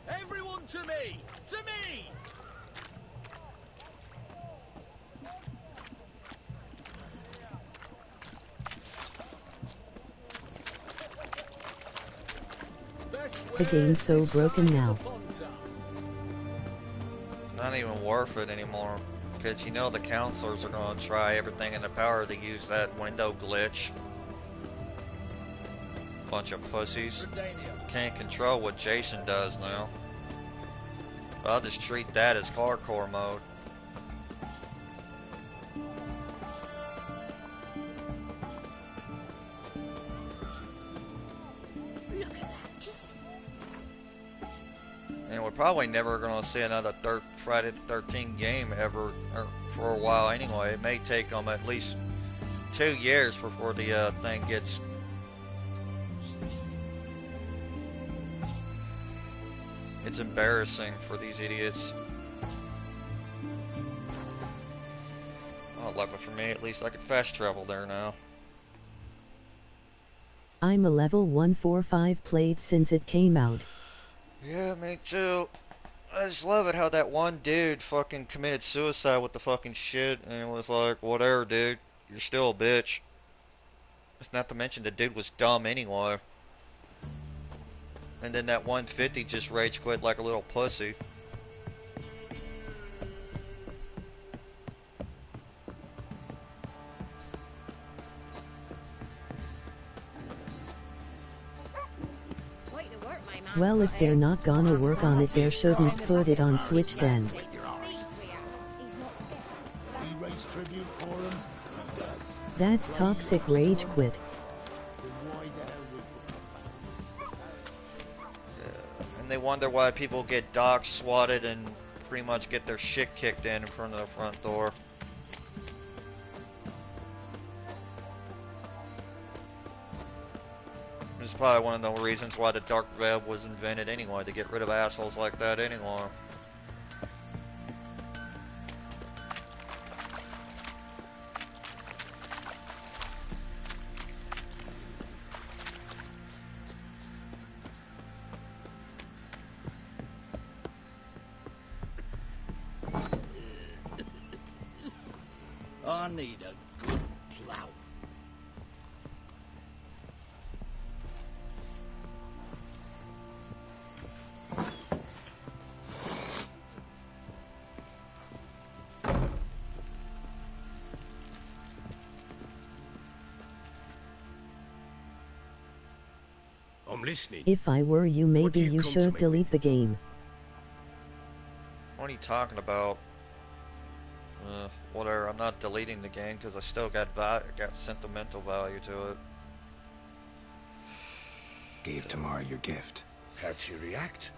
Everyone to me! To me! The game's so broken now. Not even worth it anymore. Because you know the counselors are going to try everything in their power to use that window glitch. Bunch of pussies. Can't control what Jason does now. But I'll just treat that as hardcore mode. Look at that, just... And we're probably never going to see another Friday the 13th game ever, or for a while anyway. It may take them at least 2 years before the thing gets... It's embarrassing for these idiots. Oh, luckily for me, at least I could fast travel there now. I'm a level 145 played since it came out. Yeah, me too. I just love it how that one dude fucking committed suicide with the fucking shit and was like, whatever, dude, you're still a bitch. Not to mention the dude was dumb anyway. And then that 150 just rage quit like a little pussy. Well, if they're not gonna work on it, they shouldn't put it on Switch then. That's toxic rage quit. they wonder why people get docked, swatted, and pretty much get their shit kicked in front of their front door. This is probably one of the reasons why the dark web was invented anyway, to get rid of assholes like that anymore. I need a good plough. I'm listening. If I were you, maybe you should delete the game. What are you talking about? Whatever, I'm not deleting the game because I still got sentimental value to it. Gave Tamara your gift. How'd she react?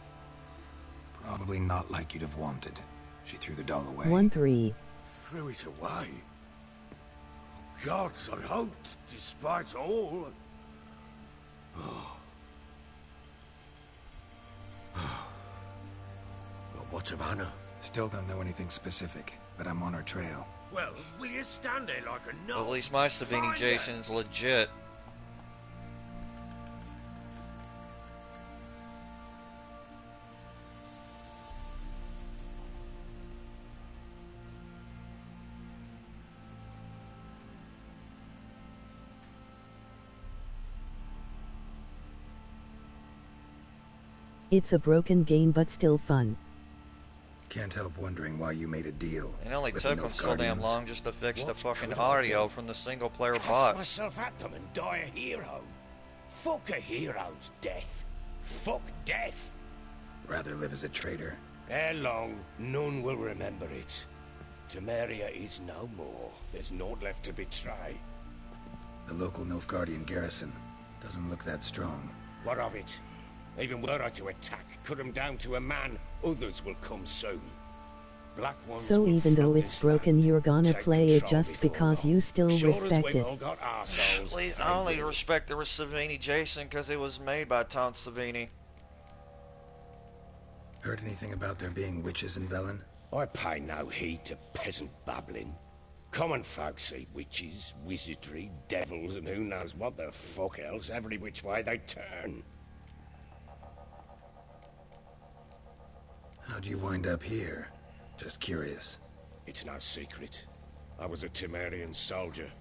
Probably not like you'd have wanted. She threw the doll away. 1-3. Threw it away? Gods, I hoped, despite all. Oh. Well, what of Anna? Still don't know anything specific, but I'm on her trail. Well, will you stand there like a nut? Well, at least my Savini Jason's legit. It's a broken game but still fun. Can't help wondering why you made a deal. It only with took the them so damn Nilfgaardians. long just to fix the What fucking could I audio do? from the single player Cast bots. myself at them and die a hero. Fuck a hero's death. Fuck death. Rather live as a traitor. Ere long, none will remember it. Temeria is no more. There's naught left to betray. The local Nilfgaardian garrison doesn't look that strong. What of it? Even were I to attack, cut them down to a man, others will come soon. Black ones So will even though flood it's this broken, land, you're gonna take play it control just before because long. you still Sure as respect we've it. all got arseholes, Please, they I only will. respect the Savini Jason because it was made by Tom Savini. Heard anything about there being witches in Velen? I pay no heed to peasant babbling. Common folk see witches, wizardry, devils, and who knows what the fuck else every which way they turn. How'd you wind up here? Just curious. It's no secret. I was a Temerian soldier.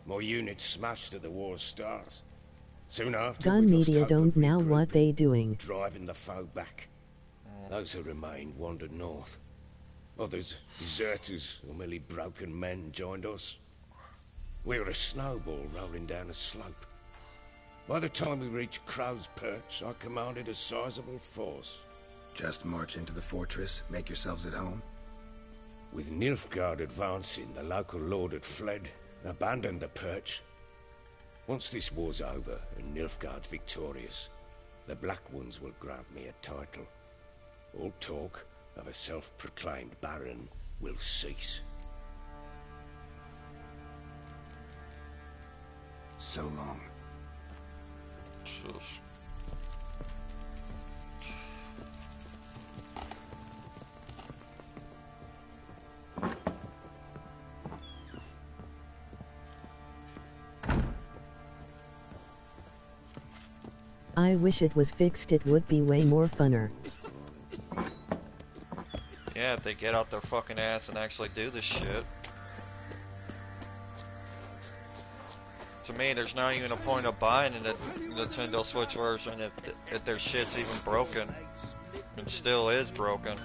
My unit smashed at the war's start. Soon after, Gun we lost media hope don't of know what regrouping, they doing. driving the foe back. Those who remained wandered north. Others, deserters or merely broken men, joined us. We were a snowball rolling down a slope. By the time we reached Crow's Perch, I commanded a sizable force. Just march into the fortress, make yourselves at home? With Nilfgaard advancing, the local lord had fled, abandoned the perch. Once this war's over and Nilfgaard's victorious, the Black Ones will grant me a title. All talk of a self-proclaimed baron will cease. So long. Shush. I wish it was fixed, it would be way more funner. Yeah, if they get out their fucking ass and actually do this shit. To me, there's not even a point of buying the Nintendo Switch version if their shit's even broken. It still is broken.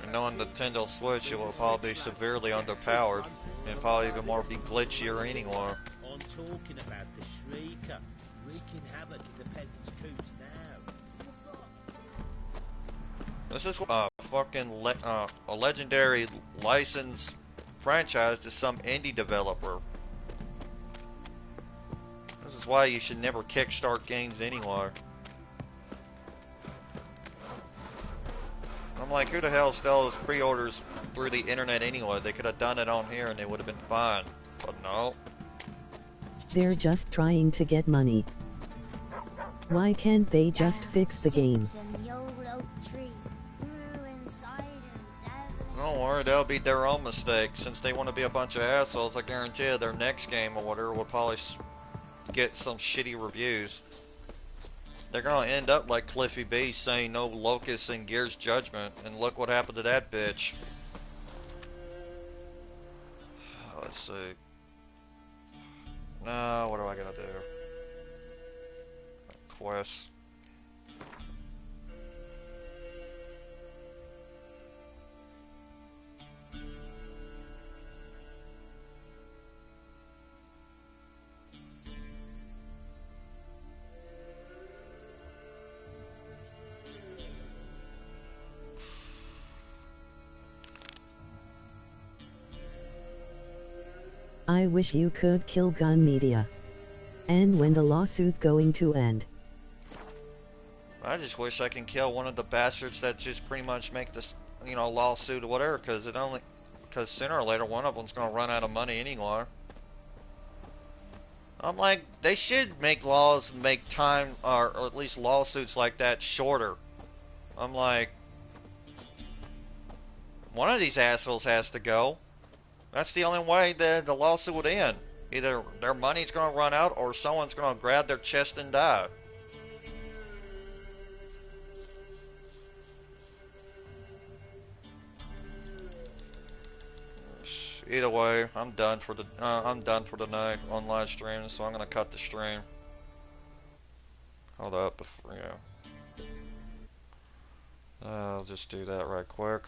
And knowing Nintendo Switch, it will probably be severely underpowered and probably even more be glitchier anymore. I'm talking about the Shrieker, wreaking havoc in the peasants' coops now. This is a legendary licensed franchise to some indie developer. This is why you should never kickstart games anymore. I'm like, who the hell sells pre-orders through the internet anyway? They could have done it on here and it would have been fine. But no. They're just trying to get money. Why can't they just fix the game? Don't worry, that'll be their own mistake. Since they want to be a bunch of assholes, I guarantee you their next game or whatever will probably get some shitty reviews. They're gonna end up like Cliffy B saying no Locust in Gear's Judgment, and look what happened to that bitch. Let's see. No, what do I gotta do? Quest. I wish you could kill Gun Media. And when the lawsuit going to end? I just wish I can kill one of the bastards that just pretty much make this, you know, lawsuit or whatever, because sooner or later one of them's gonna run out of money anyway. I'm like, they should make laws, make time, or at least lawsuits like that shorter. I'm like, one of these assholes has to go. That's the only way the lawsuit would end. Either their money's gonna run out or someone's gonna grab their chest and die. Either way, I'm done for the night on live stream, so I'm gonna cut the stream. Hold up, yeah. I'll just do that right quick.